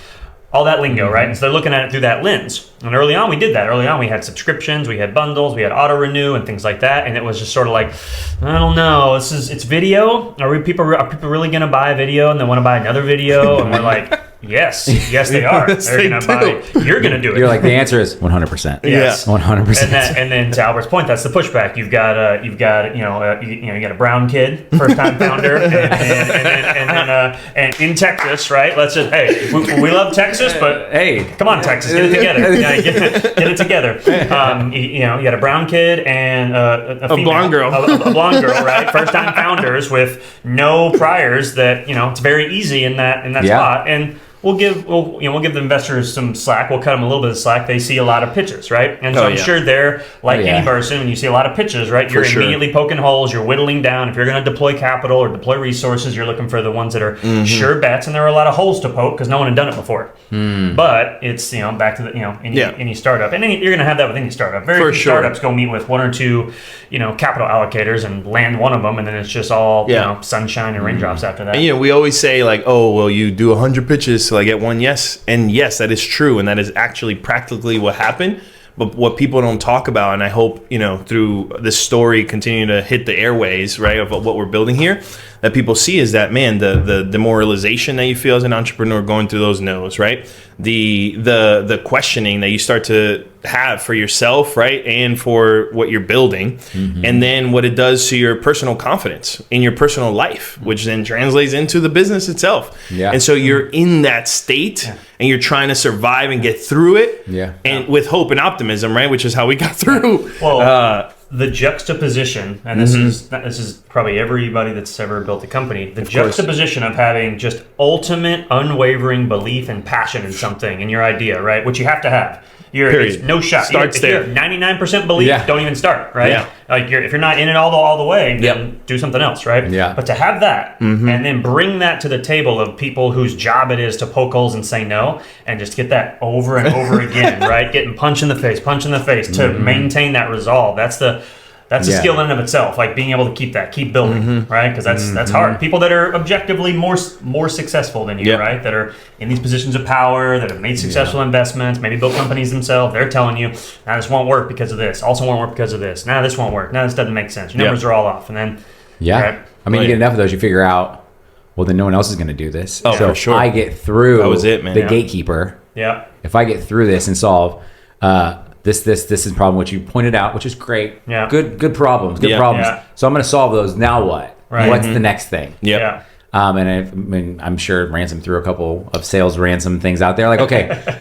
all that lingo, right? And so they're looking at it through that lens. And early on, we did that. Early on, we had subscriptions, we had bundles, we had auto renew and things like that. And it was just sort of like, I don't know, it's video. Are people really going to buy a video and then want to buy another video? And we're like, yes, they are. They're going to buy. You're going to do it. You're like, the answer is 100%. Yes, 100%. And then to Albert's point, that's the pushback. You've got you got a brown kid, first time founder, and in Texas, right? Let's just we love Texas, but hey, come on, Texas, get it together. Get it together. You got a brown kid and a female, blonde girl, a blonde girl, right? First time founders with no priors. That it's very easy in that spot. And we'll give the investors some slack. We'll cut them a little bit of slack. They see a lot of pitches, right? And so I'm sure they're like any person. When you see a lot of pitches, right, you're immediately poking holes. You're whittling down. If you're going to deploy capital or deploy resources, you're looking for the ones that are sure bets. And there are a lot of holes to poke because no one had done it before. But it's back to the any startup, and you're going to have that with any startup. Very few startups go meet with one or two capital allocators and land one of them, and then it's just all sunshine and raindrops after that. And we always say you do 100 pitches till I get one yes, and yes, that is true, and that is actually practically what happened. But what people don't talk about, and I hope, through this story continue to hit the airways, right, of what we're building here, that people see is that, man, the demoralization that you feel as an entrepreneur going through those no's, right? The questioning that you start to have for yourself, right, and for what you're building, and then what it does to your personal confidence in your personal life, which then translates into the business itself. Yeah. And so you're in that state, and you're trying to survive and get through it, and with hope and optimism, right, which is how we got through. Well, the juxtaposition, and this is probably everybody that's ever built a company, the juxtaposition of having just ultimate unwavering belief and passion in something, in your idea, right, which you have to have. It's no shot. If you have 99% belief, don't even start, right? Yeah. Like if you're not in it all the way, then do something else, right? Yeah. But to have that and then bring that to the table of people whose job it is to poke holes and say no, and just get that over and over again, right? Getting punch in the face to maintain that resolve. That's a skill in and of itself, like being able to keep building, right? Because that's hard. People that are objectively more successful than you, right? That are in these positions of power, that have made successful investments, maybe built companies themselves. They're telling you, "Nah, this won't work because of this. Also won't work because of this. Nah, this won't work. Nah, this doesn't make sense. Your numbers are all off." And then, right? I mean, you get enough of those, you figure out, well, then no one else is going to do this. Oh, so for sure. if I get through that was it, man. the gatekeeper. Yeah. If I get through this and solve. This is a problem which you pointed out, which is great. Yeah. Good problems. Yeah. So I'm going to solve those. Now what? Right. What's the next thing? Yeah. And I'm sure Ransom threw a couple of sales ransom things out there. Like, okay,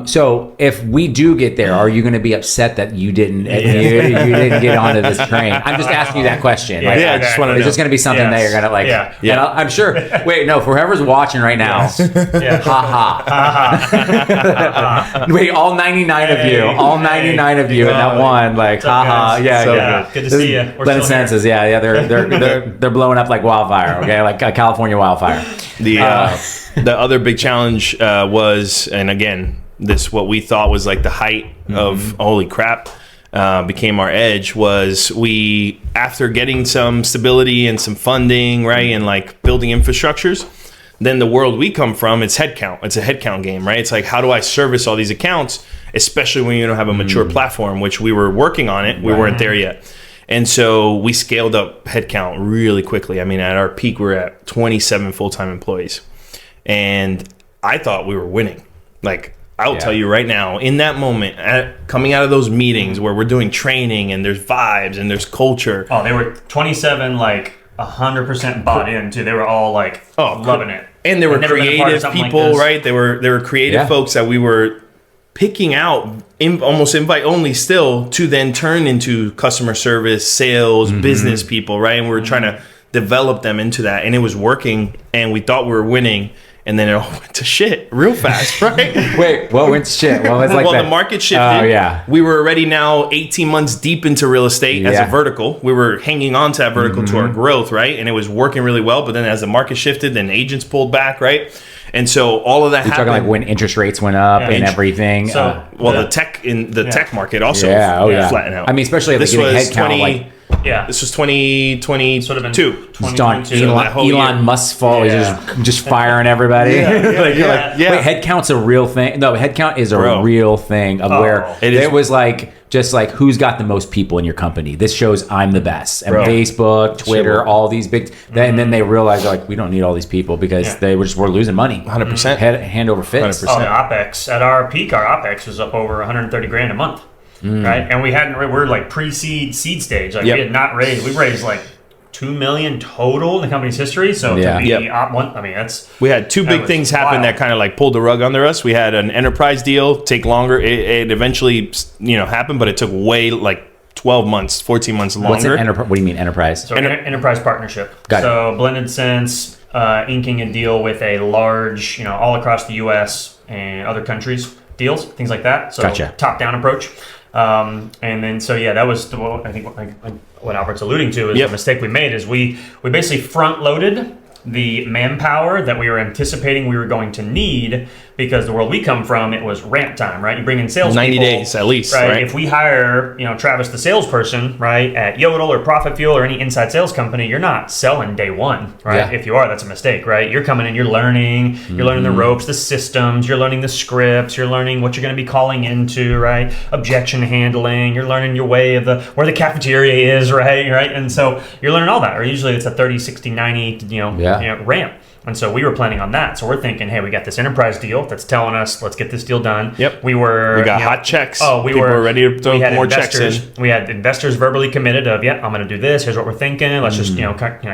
so if we do get there, are you going to be upset that you didn't get onto this train? I'm just asking you that question. Like, I just want to know. Is this going to be something that you're going to like? Yeah. And I'm sure. Wait, no. For whoever's watching right now, wait, all 99 of you, and that one, like, yeah. Good to see you. Blended senses, they're blowing up like wildfire. Okay, like a California wildfire. The other big challenge was, and again, what we thought was like the height of holy crap became our edge, was we, after getting some stability and some funding, right, and like building infrastructures, then the world we come from, it's headcount. It's a headcount game, right? It's like, how do I service all these accounts, especially when you don't have a mature platform, which we were working on it. We weren't there yet. And so we scaled up headcount really quickly. I mean, at our peak, we were at 27 full-time employees. And I thought we were winning. Like, I'll tell you right now, in that moment, coming out of those meetings where we're doing training and there's vibes and there's culture. Oh, they were 27, like 100% bought into. They were all like loving it. And they were creative people, right? They were creative folks that we were picking out, almost invite only still, to then turn into customer service, sales, business people, right? And we were trying to develop them into that. And it was working, and we thought we were winning. And then it all went to shit real fast, right? Wait, what went to shit? Well, it's like the market shifted. We were already now 18 months deep into real estate as a vertical. We were hanging on to that vertical to our growth, right? And it was working really well. But then as the market shifted, then agents pulled back, right? And so all of that happened. You're talking like when interest rates went up and everything. So, the tech market also flattened out. I mean, especially this was headcount. This was 2022. Sort of 2022. Elon Musk's fault. He's just firing everybody. Wait, headcount's a real thing. No, headcount is a real thing of where it was like, just like, who's got the most people in your company? This shows I'm the best. And Facebook, Twitter, all these big, and then they realized, like, we don't need all these people because they were losing money. 100%. Hand over fist. 100%. Oh, the OpEx. At our peak, our OpEx was up over $130,000 a month. Right, and we're like pre-seed, seed stage. Like we had not raised. We raised like $2 million total in the company's history. So to be one, I mean, we had two big things happen that kind of like pulled the rug under us. We had an enterprise deal take longer. It eventually happened, but it took way like 12 months, 14 months longer. What do you mean enterprise? So enterprise partnership. Got it. Blended Sense inking a deal with a large, all across the U.S. and other countries deals, things like that. So top-down approach. And then that was I think what Albert's alluding to is the mistake we made is we basically front loaded the manpower that we were anticipating we were going to need, because the world we come from, it was ramp time, right? You bring in sales 90 people, days at least, right? If we hire, Travis the salesperson, right, at Yodel or Profit Fuel or any inside sales company, you're not selling day one, right? Yeah. If you are, that's a mistake, right? You're coming in, you're learning the ropes, the systems, you're learning the scripts, you're learning what you're going to be calling into, right? Objection handling, you're learning your way of where the cafeteria is, right? And so you're learning all that, or usually it's a 30, 60, 90, ramp. And so we were planning on that. So we're thinking, hey, we got this enterprise deal that's telling us, let's get this deal done. Yep. We got hot checks. Oh, People were ready to throw more checks in. We had investors verbally committed of, I'm going to do this. Here's what we're thinking. Let's just,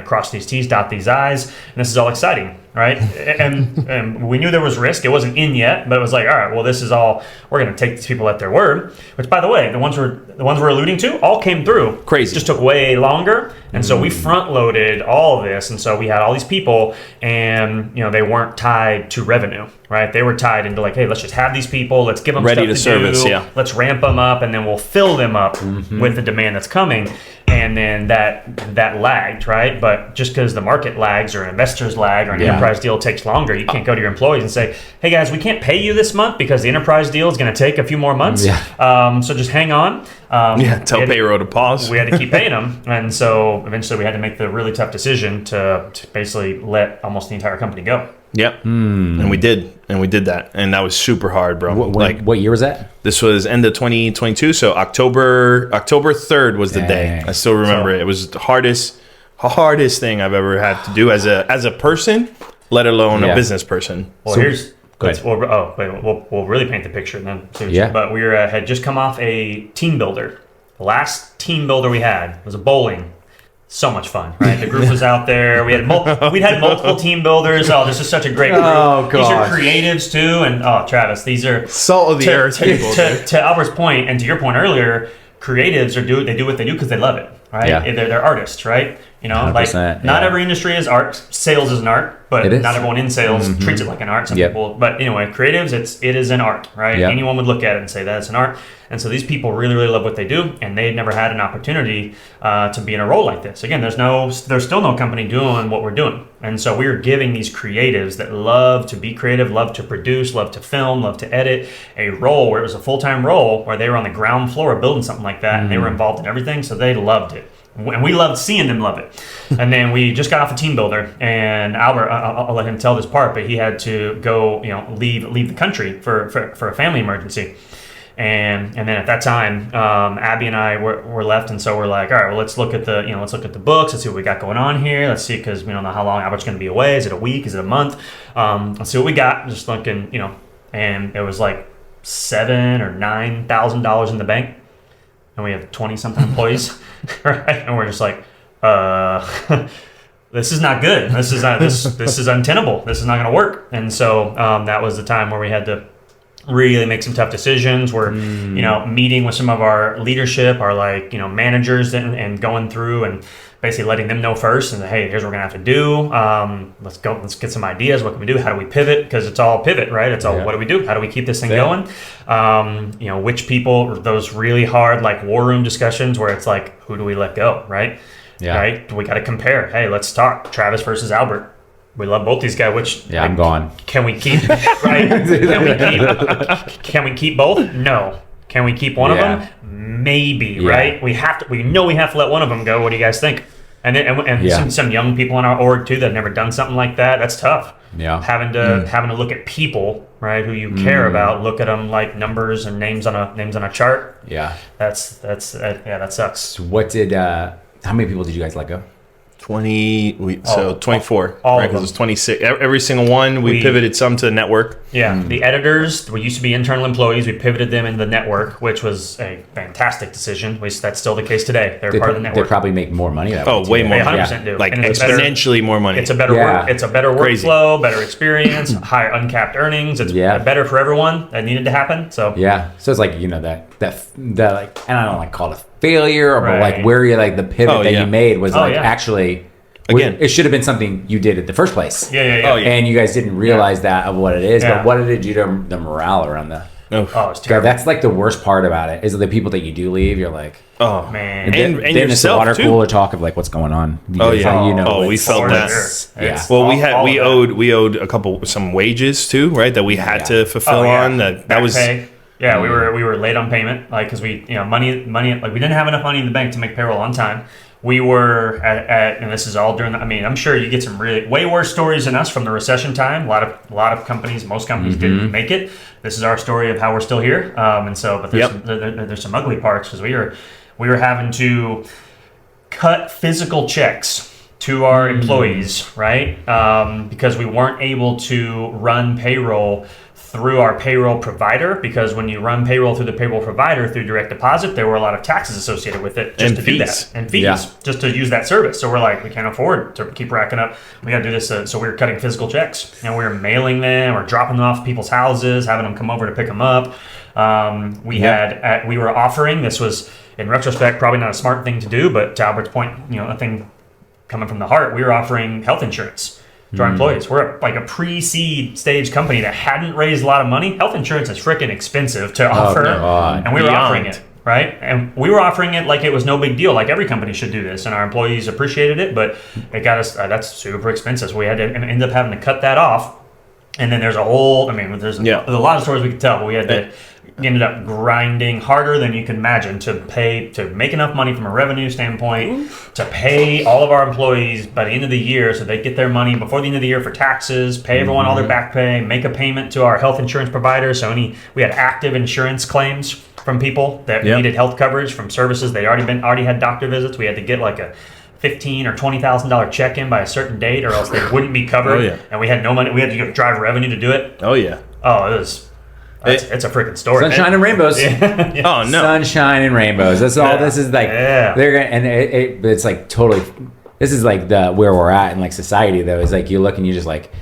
cross these T's, dot these I's. And this is all exciting, right? and we knew there was risk. It wasn't in yet, but it was like, all right, well, this is all, we're going to take these people at their word. Which, by the way, the ones we're alluding to all came through. Crazy. It just took way longer. And so we front loaded all of this. And so we had all these people, and they weren't tied to revenue, right? They were tied into like, hey, let's just have these people, let's give them ready stuff to service, do, let's ramp them up, and then we'll fill them up with the demand that's coming. And then that lagged, right? But just because the market lags or investors lag or an enterprise deal takes longer, you can't go to your employees and say, hey guys, we can't pay you this month because the enterprise deal is going to take a few more months. So just hang on. Tell payroll to pause. We had to keep paying them. And so eventually we had to make the really tough decision to basically let almost the entire company go. Yep. And we did that. And that was super hard, bro. What year was that? This was end of 2022. So October 3rd was the day. I still remember it. It was the hardest thing I've ever had to do as a person, let alone a business person. Well, we'll really paint the picture and then see what you, but we had just come off a team builder. The last team builder we had was a bowling. So much fun, right? The group was out there. We had multiple team builders. Oh, this is such a great group. Oh, these are creatives too, and Travis, these are salt of the earth people. To Albert's point, and to your point earlier, creatives they do what they do because they love it, right? Yeah. They're artists, right? Like not every industry is art. Sales is an art, but not everyone in sales treats it like an art. Some people, but anyway, creatives, it is an art, right? Yep. Anyone would look at it and say that's an art. And so these people really, really love what they do, and they'd never had an opportunity to be in a role like this. Again, there's still no company doing what we're doing. And so we were giving these creatives that love to be creative, love to produce, love to film, love to edit, a role where it was a full-time role where they were on the ground floor building something like that, and they were involved in everything, so they loved it. And we loved seeing them love it. And then we just got off a team builder, and Albert, I'll let him tell this part, but he had to go, leave the country for a family emergency. And then at that time, Abby and I were left, and so we're like, all right, well, let's look at the books. Let's see what we got going on here. Let's see, because we don't know how long Albert's going to be away. Is it a week? Is it a month? Let's see what we got. Just looking, and it was like $7,000 or $9,000 in the bank, and we have 20-something employees, right? And we're just like, this is not good. This is untenable. This is not going to work. And so that was the time where we had to really make some tough decisions. We're meeting with some of our leadership, our managers, and going through and basically letting them know first, and hey, here's what we're gonna have to do. Let's get some ideas. What can we do? How do we pivot? Because it's all pivot, right? It's all what do we do? How do we keep this thing going? Which people, those really hard war room discussions where it's like, who do we let go, right? Right? We got to compare. Hey, let's talk Travis versus Albert. We love both these guys. I'm gone. Can we keep? Right? Can we keep both? No. Can we keep one of them? Maybe. Right? We have to. We know we have to let one of them go. What do you guys think? And some young people in our org too that have never done something like that. That's tough. Yeah. Having to look at people, right, who you care about. Look at them like numbers and names on a chart. Yeah. That sucks. So what did? How many people did you guys let go? 24, right? Because it was 26. Every single one, we pivoted some to the network. Yeah, the editors, we used to be internal employees. We pivoted them into the network, which was a fantastic decision. That's still the case today. They're part of the network. They probably make more money that way. Oh, way more. They 100% do. Like exponentially more money. It's a better work. It's a better workflow, better experience, higher uncapped earnings. It's better for everyone. That needed to happen. So so it's like that and I don't call it a failure, but where you the pivot that you made was actually. Again, it should have been something you did in the first place. Yeah. And you guys didn't realize that of what it is. But what did it do to the morale around the? Oh, it's God, terrible. that's like the worst part about it is the people that you do leave. You're like, Oh Man. and then it's the yourself water too. cooler talk of like what's going on. Oh, yeah. you know, Oh, we it's- felt that. it's- Yeah. It's- Well, all we of owed some wages too, right? That we had to fulfill on. That Back was pay. Yeah, we were late on payment, like because we money like we didn't have enough money in the bank to make payroll on time. We were at and this is all during. I'm sure you get some really way worse stories than us from the recession time. A lot of companies, most companies didn't make it. This is our story of how we're still here. But there's some ugly parts because we were having to cut physical checks to our employees, right? Because we weren't able to run payroll through our payroll provider, because when you run payroll through the payroll provider through direct deposit, there were a lot of taxes associated with it just And to fees. do that, and fees Yeah. just to use that service. So we're like, we can't afford to keep racking up. We got to do this. So we were cutting physical checks, and we were mailing them or dropping them off people's houses, having them come over to pick them up. We were offering, this was in retrospect probably not a smart thing to do, but to Albert's point, a thing coming from the heart, we were offering health insurance to our employees. We're like a pre-seed stage company that hadn't raised a lot of money. Health insurance is freaking expensive to offer, God. and we were Beyond. offering it, right? And we were offering it like it was no big deal, like every company should do this, and our employees appreciated it, but it got us, that's super expensive. So we had to end up having to cut that off. And then there's a whole, there's a lot of stories we could tell, but we ended up grinding harder than you can imagine to make enough money from a revenue standpoint to pay all of our employees by the end of the year so they get their money before the end of the year for taxes, pay everyone all their back pay, make a payment to our health insurance provider. So we had active insurance claims from people that needed health coverage from services. They already had doctor visits. We had to get like a $15,000 or $20,000 check-in by a certain date, or else they wouldn't be covered. Oh, yeah. And we had no money. We had to go drive revenue to do it. oh yeah. Oh, it's a freaking story. Sunshine and rainbows. Oh no. Sunshine and rainbows. That's all. Yeah. This is like Yeah. they're gonna, and it's like totally. This is like where we're at in like society though. Is like you look and you just like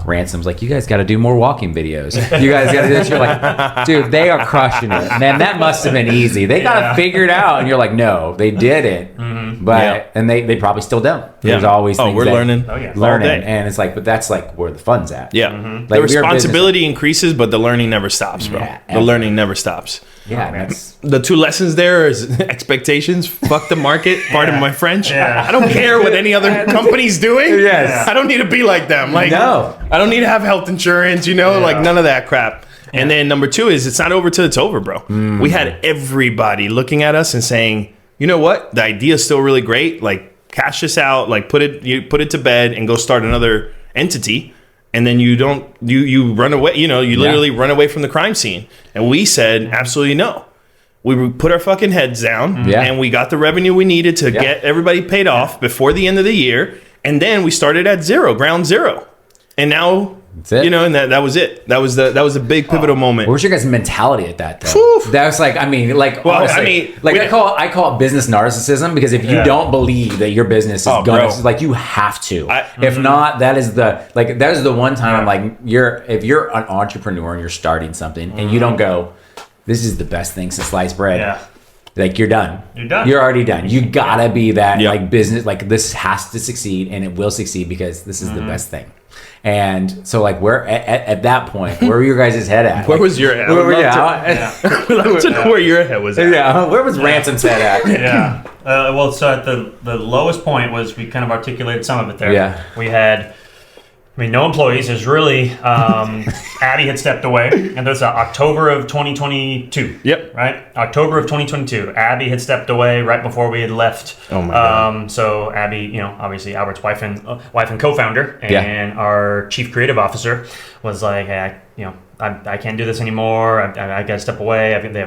Ransom's like, you guys got to do more walking videos. You guys got to do this. You're like, dude, they are crushing it, man. That must have been easy. They got it figured out, and you're like, no, they didn't. But and they probably still don't. There's always things we're that- learning. Oh, yeah. learning, all day. and it's like, but that's like where the fun's at. Yeah. Like, The we are business- responsibility increases, but the learning never stops, bro. Yeah, the learning never stops. Yeah, that's The two lessons there is expectations. Fuck the market. Pardon my French. Yeah. I don't care what any other company's doing. Yes. I don't need to be like them. Like, No. I don't need to have health insurance. Like none of that crap. And then number two is it's not over till it's over, bro. We had everybody looking at us and saying, you know what? The idea is still really great. Like, cash this out. Like, put it to bed and go start another entity. And then you run away. You literally run away from the crime scene. And we said absolutely no. We put our fucking heads down, and we got the revenue we needed to get everybody paid off before the end of the year. And then we started at ground zero. And now, That's it. and that was it. That was a big pivotal moment. What was your guys' mentality at that though? Whew. That was like, Well, honestly, I call it business narcissism, because if you don't believe that your business is Oh, gonna, bro. like, you have to. Mm-hmm. If not, that is the one time I'm like, if you're an entrepreneur and you're starting something and you don't go, this is the best thing since sliced bread. Yeah. Like, you're done. You're done. You're already done. You gotta be that Yep. like business. Like, this has to succeed, and it will succeed because this is the best thing. And so, like, where at that point, where were your guys' head at? Where was your head? Where were you? I'd love to know where your head was at. Yeah, where was Ransom's head at? Yeah. So at the lowest point was, we kind of articulated some of it there. Yeah. We had, no employees. Is really, Abby had stepped away, and there's October of 2022. Yep. Right? October of 2022. Abby had stepped away right before we had left. Oh my God. So Abby, obviously Albert's wife and co-founder, and our chief creative officer was like, hey, I can't do this anymore. I got to step away. I think they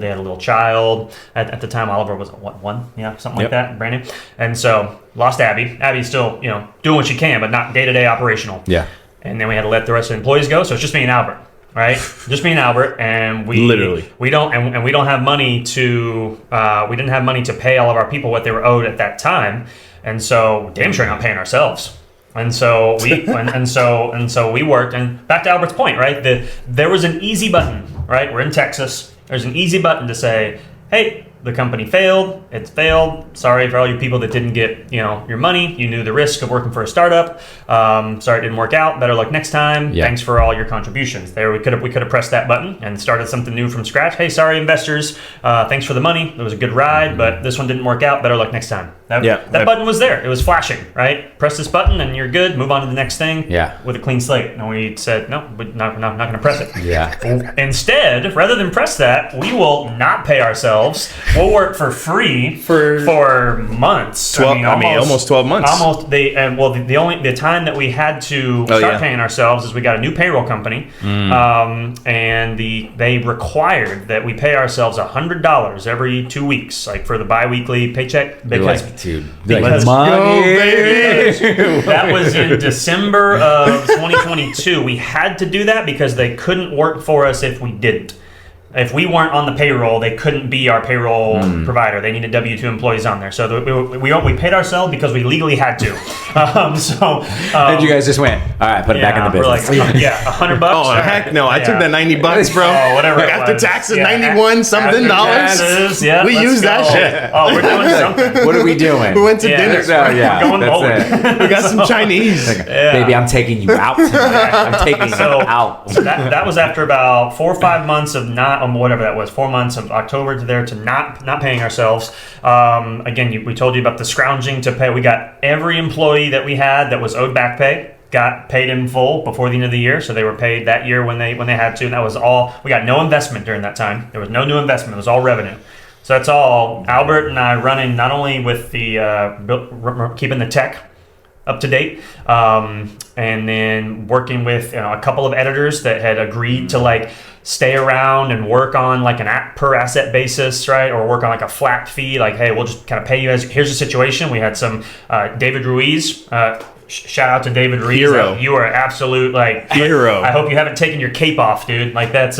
had a little child at the time. Oliver was one, something like that, brand new. And so lost Abby. Abby's still doing what she can, but not day to day operational. Yeah. And then we had to let the rest of the employees go. So it's just me and Albert, right? Just me and Albert, and we don't have money to we didn't have money to pay all of our people what they were owed at that time, and so damn sure not paying ourselves. And so we and so we worked. And back to Albert's point, right? There was an easy button, right? We're in Texas. There's an easy button to say, hey, the company failed. It's failed. Sorry for all you people that didn't get, your money. You knew the risk of working for a startup. Sorry it didn't work out. Better luck next time. Yeah. Thanks for all your contributions. There, we could have pressed that button and started something new from scratch. Hey, sorry investors. Thanks for the money. It was a good ride, but this one didn't work out. Better luck next time. That button was there. It was flashing, right? Press this button and you're good. Move on to the next thing. Yeah. With a clean slate. And we said, no, we're not going to press it. Yeah. Instead, rather than press that, we will not pay ourselves. We'll work for free for months. Almost 12 months. Almost. The time that we had to start paying ourselves is we got a new payroll company, and they required that we pay ourselves $100 every 2 weeks, like for the biweekly paycheck. Because that was in December of 2022. We had to do that because they couldn't work for us if we didn't. If we weren't on the payroll, they couldn't be our payroll provider. They needed W-2 employees on there. So we paid ourselves because we legally had to. And you guys just went, all right, put it back in the business. We're like, $100. Oh, heck no. I took that $90, bro. Oh, whatever. Like after taxes, 91 something dollars. We used that shit. Oh, we're doing something. What are we doing? We went to dinner. We're going bowling. We got some Chinese. Baby, I'm taking you out tonight. I'm taking you out. So that was after about 4 or 5 months of whatever that was, 4 months of October to not paying ourselves. Again, we told you about the scrounging to pay. We got every employee that we had that was owed back pay, got paid in full before the end of the year. So they were paid that year when they had to. And that was all. We got no investment during that time. There was no new investment. It was all revenue. So that's all Albert and I running, not only with the keeping the tech up to date, and then working with a couple of editors that had agreed to stay around and work on an per asset basis, right? Or work on a flat fee, hey, we'll just kind of pay you as, here's the situation. We had some David Ruiz, shout out to David Ruiz. Hero. You are absolute hero. I hope you haven't taken your cape off, dude. That's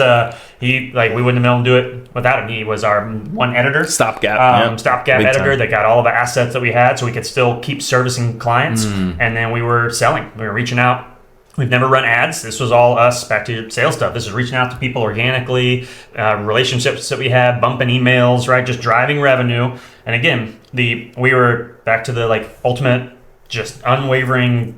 we wouldn't have been able to do it without him. He was our one editor. Stopgap Big editor time. That got all the assets that we had so we could still keep servicing clients. And then we were selling. We were reaching out. We've never run ads. This was all us, back to sales stuff. This is reaching out to people organically, relationships that we had, bumping emails, right? Just driving revenue. And again, we were back to the ultimate, just unwavering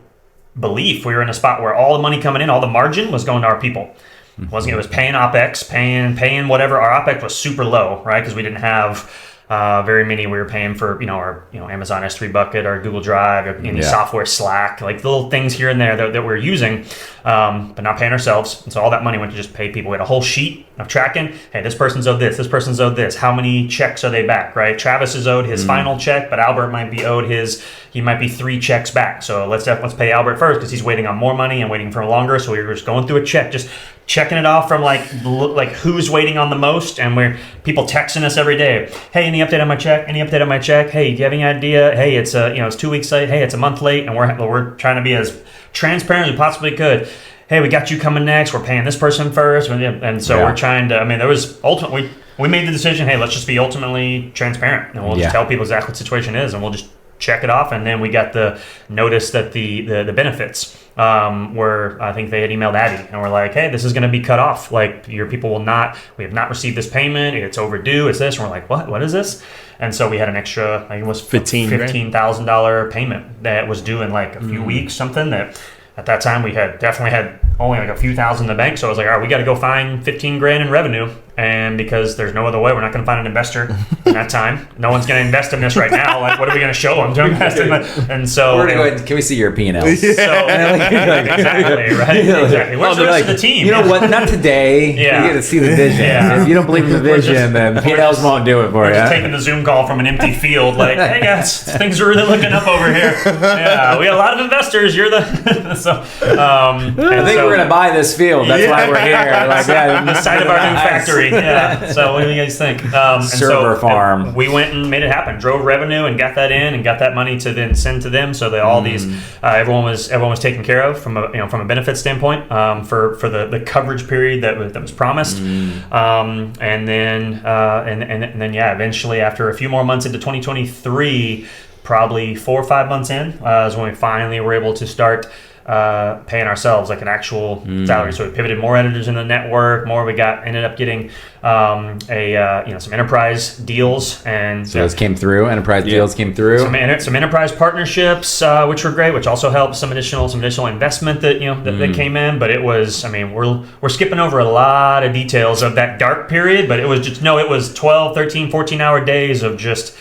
belief. We were in a spot where all the money coming in, all the margin was going to our people. It was paying OpEx, paying whatever. Our OpEx was super low, right? Because we didn't have very many. We were paying for our Amazon S3 bucket, our Google Drive, or any software, Slack, little things here and there that we're using, but not paying ourselves. And so all that money went to just pay people. We had a whole sheet of tracking. Hey, this person's owed this. This person's owed this. How many checks are they back? Right? Travis is owed his final check, but Albert might be owed he might be 3 checks back. So let's pay Albert first because he's waiting on more money and waiting for longer. So we were just going through a check, just checking it off from who's waiting on the most, and we're people texting us every day. Hey, any update on my check? Any update on my check? Hey, do you have any idea? Hey, it's it's 2 weeks late. Hey, it's a month late, and we're trying to be as transparent as we possibly could. Hey, we got you coming next. We're paying this person first, and so we're trying to. There was ultimately we made the decision. Hey, let's just be ultimately transparent, and we'll just tell people exactly what the situation is, and we'll just check it off. And then we got the notice that the benefits were, I think they had emailed Addy and were like, hey, this is going to be cut off. Your people we have not received this payment. It's overdue. It's this. And we're like, what is this? And so we had an extra, I think it was $15,000 payment that was due in a few weeks, something that at that time we definitely had only a few thousand in the bank. So I was like, all right, we got to go find $15,000 in revenue. And because there's no other way, we're not going to find an investor in that time. No one's going to invest in this right now. What are we going to show them to invest in? And so we're going to go ahead. Can we see your P&Ls? So, exactly, right? Exactly. Where's the rest of the team? You know what? Not today. You get to see the vision. If you don't believe in the vision, then P&Ls won't do it for you. We're just taking the Zoom call from an empty field. Hey guys, things are really looking up over here. Yeah, we got a lot of investors. You're the I think we're going to buy this field. That's why we're here. The site of our new factory. Yeah. So what do you guys think? Server farm. We went and made it happen. Drove revenue and got that in and got that money to then send to them, so that all these everyone was taken care of from a benefit standpoint for the coverage period that was promised. And then eventually after a few more months into 2023, probably 4 or 5 months in, is when we finally were able to start paying ourselves like an actual salary. So we pivoted more editors in the network, ended up getting some enterprise deals, and so those came through. Enterprise deals came through. Some enterprise partnerships, which were great, which also helped some additional investment that came in. But it was, we're skipping over a lot of details of that dark period, but it was just it was 12, 13, 14-hour days of just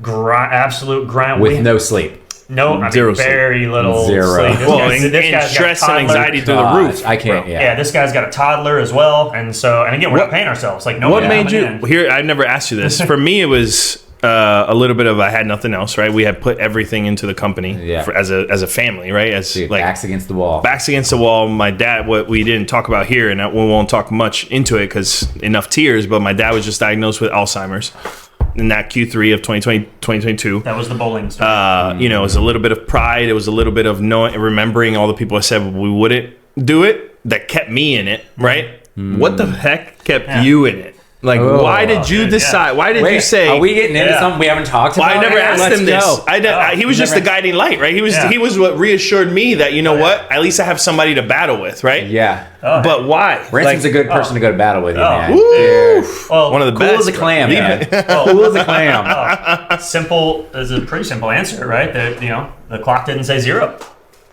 absolute grind with no sleep. No, Zero very little Zero. sleep. This guy's stress and anxiety through the roof. I can't. Yeah, this guy's got a toddler as well, and again, we're not paying ourselves. Like, what made you here? I never asked you this. For me, it was a little bit of I had nothing else. Right, we had put everything into the company as a family. Right, as like backs against the wall. Backs against the wall. My dad. What we didn't talk about here, and we won't talk much into it because enough tears. But my dad was just diagnosed with Alzheimer's in that Q3 of 2022. That was the bowling story. It was a little bit of pride. It was a little bit of remembering all the people I said we wouldn't do it that kept me in it, right? What the heck kept you in it? Like, why did you decide? Why did you say? Are we getting into something we haven't talked about? I never asked him this. He was just the guiding light, right? He was what reassured me that, what? At least I have somebody to battle with, right? Yeah. But why? Branson's a good person to go to battle with, man. Well, one of the cool best. as a clam, man. Cool as a clam. Simple is a pretty simple answer, right? The clock didn't say zero.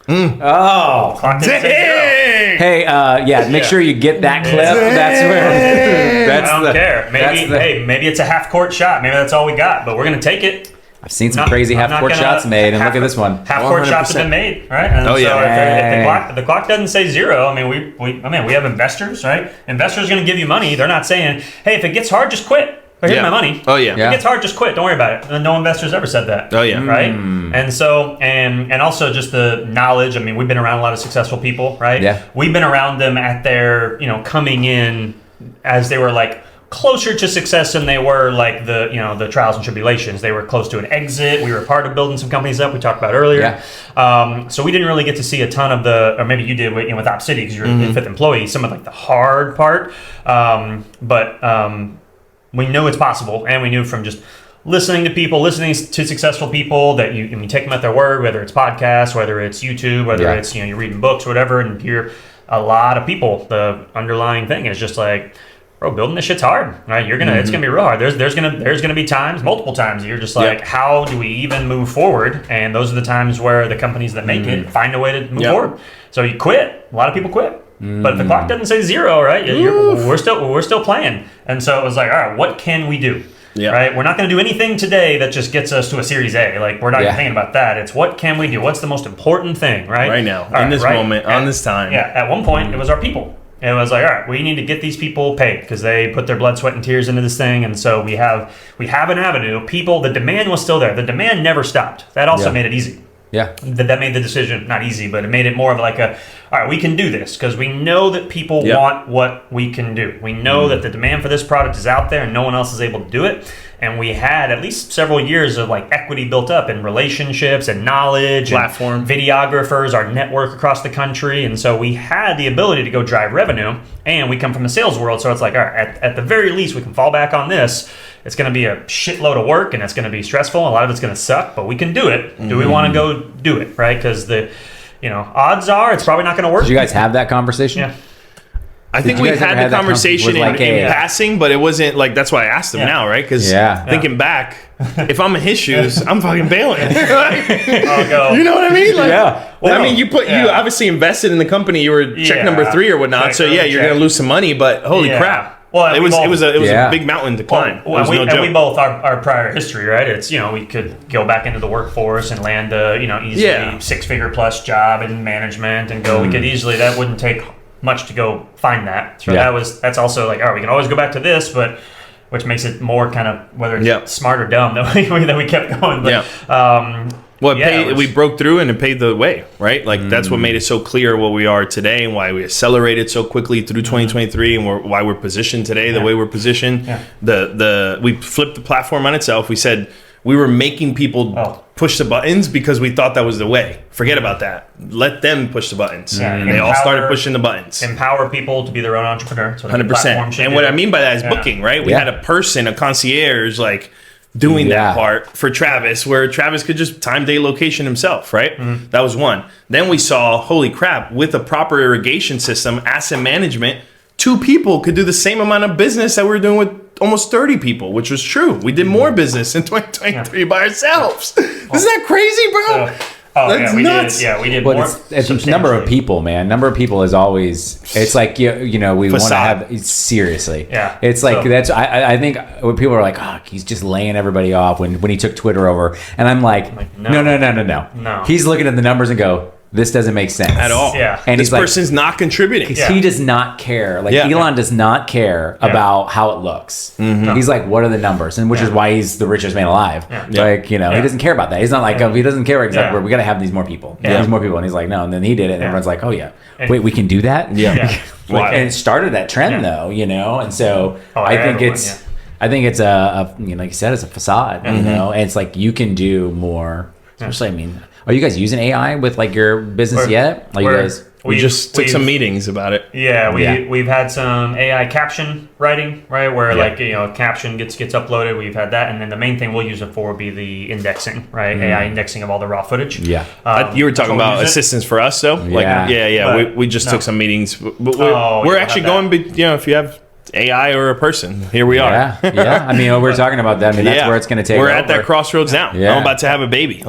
Oh, clock didn't say zero. Hey, make sure you get that clip. That's where. I don't care. Maybe it's a half court shot. Maybe that's all we got, but we're gonna take it. I've seen some crazy half court shots made, and look at this one. Half court shots have been made, right? And if the clock doesn't say zero, we have investors, right? Investors are going to give you money. They're not saying, hey, if it gets hard, just quit. Or here's my money. Oh yeah. If it gets hard, just quit. Don't worry about it. And no investor's ever said that. Oh yeah. Right. And so and also just the knowledge. We've been around a lot of successful people, right? Yeah. We've been around them at their coming in as they were like closer to success than they were like the trials and tribulations. They were close to an exit. We were part of building some companies up we talked about earlier. Yeah. So we didn't really get to see a ton of or maybe you did with Op City because you're a fifth employee, some of like the hard part. But we know it's possible, and we knew from just listening to people, listening to successful people that you take them at their word, whether it's podcasts, whether it's YouTube, whether it's you're reading books or whatever, and hear a lot of people. The underlying thing is just like, bro, building this shit's hard, right? It's gonna be real hard. There's gonna be times, multiple times, you're just like, how do we even move forward? And those are the times where the companies that make it find a way to move forward. So you quit. A lot of people quit. But if the clock doesn't say zero, right? We're still playing. And so it was like, all right, what can we do? Yeah. Right? We're not going to do anything today that just gets us to a Series A. Like, we're not even thinking about that. It's what can we do? What's the most important thing, right? Right now, in this moment, on this time. Yeah. At one point, it was our people. It was like, all right, we need to get these people paid because they put their blood, sweat, and tears into this thing. And so we have an avenue. People, the demand was still there. The demand never stopped. That also made it easy. Yeah. That made the decision not easy, but it made it more of like all right, we can do this because we know that people want what we can do. We know that the demand for this product is out there and no one else is able to do it. And we had at least several years of like equity built up in relationships and knowledge, platform, and videographers, our network across the country. And so we had the ability to go drive revenue, and we come from the sales world. So it's like, all right, at the very least, we can fall back on this. It's going to be a shitload of work and it's going to be stressful. A lot of it's going to suck, but we can do it. Do we want to go do it? Right. Because odds are it's probably not going to work. Did you guys have that conversation? Yeah. I think we had the conversation in passing, but it wasn't like, that's why I asked him now, right? Because thinking back, if I'm in his shoes, I'm fucking bailing. I'll go. You know what I mean? Like, Well, you obviously invested in the company. You were check number 3 or whatnot. Check, so you're going to lose some money, but holy crap. Well, it was a big mountain to climb. Well, we both our prior history, right? It's we could go back into the workforce and land a easily 6-figure plus job in management and go. We could easily, that wouldn't take much to go find that. So that's also like, all right, we can always go back to this, but which makes it more kind of whether it's smart or dumb that we kept going. But, we broke through and it paid the way, right? Like that's what made it so clear what we are today and why we accelerated so quickly through 2023 and why we're positioned today the way we're positioned. We flipped the platform on itself. We said we were making people push the buttons because we thought that was the way. Forget about that. Let them push the buttons. And they all started pushing the buttons. Empower people to be their own entrepreneur. So 100%. And what I mean by that is booking, right? We had a person, a concierge, like doing Yeah. that part for Travis, where Travis could just time, day, location himself, right? That was one. Then we saw, holy crap, with a proper irrigation system, asset management, 2 people could do the same amount of business that we were doing with almost 30 people, which was true. We did more business in 2023 by ourselves. Isn't that crazy, bro? That's nuts. We did But more. it's a number of people, man. Number of people is always. It's like we want to Facade. have seriously. Yeah. It's like So- that's. I think when people are like, oh, he's just laying everybody off when he took Twitter over, and I'm like no. No. He's looking at the numbers and go, this doesn't make sense At all. Yeah. And This he's like, person's not contributing. Yeah. he does not care. Like Yeah. Elon does not care about how it looks. He's like, what are the numbers? And which is why he's the richest man alive. Yeah. Like, he doesn't care about that. He's not like, he doesn't care exactly. Yeah. We got to have these more people. Yeah. These more people. And he's like, no. And then he did it. And everyone's like, oh yeah. And- Wait, we can do that? Yeah. Wow. And it started that trend though, And so I think everyone, it's, I think it's a like you said, it's a facade, and it's like you can do more. Especially, are you guys using AI with like your business yet? Like you guys? We just took some meetings about it. Yeah, we've had some AI caption writing, right? Where like caption gets uploaded. We've had that, and then the main thing we'll use it for will be the indexing, right? AI indexing of all the raw footage. Yeah. You were talking so we'll about use it. assistance for us, though. Yeah. But we just no. took some meetings. But we're we don't actually have going. If you have AI or a person, here we are. Yeah. I mean, we're talking about that. I mean, that's where it's going to take. We're over. at that crossroads now. Yeah. I'm about to have a baby.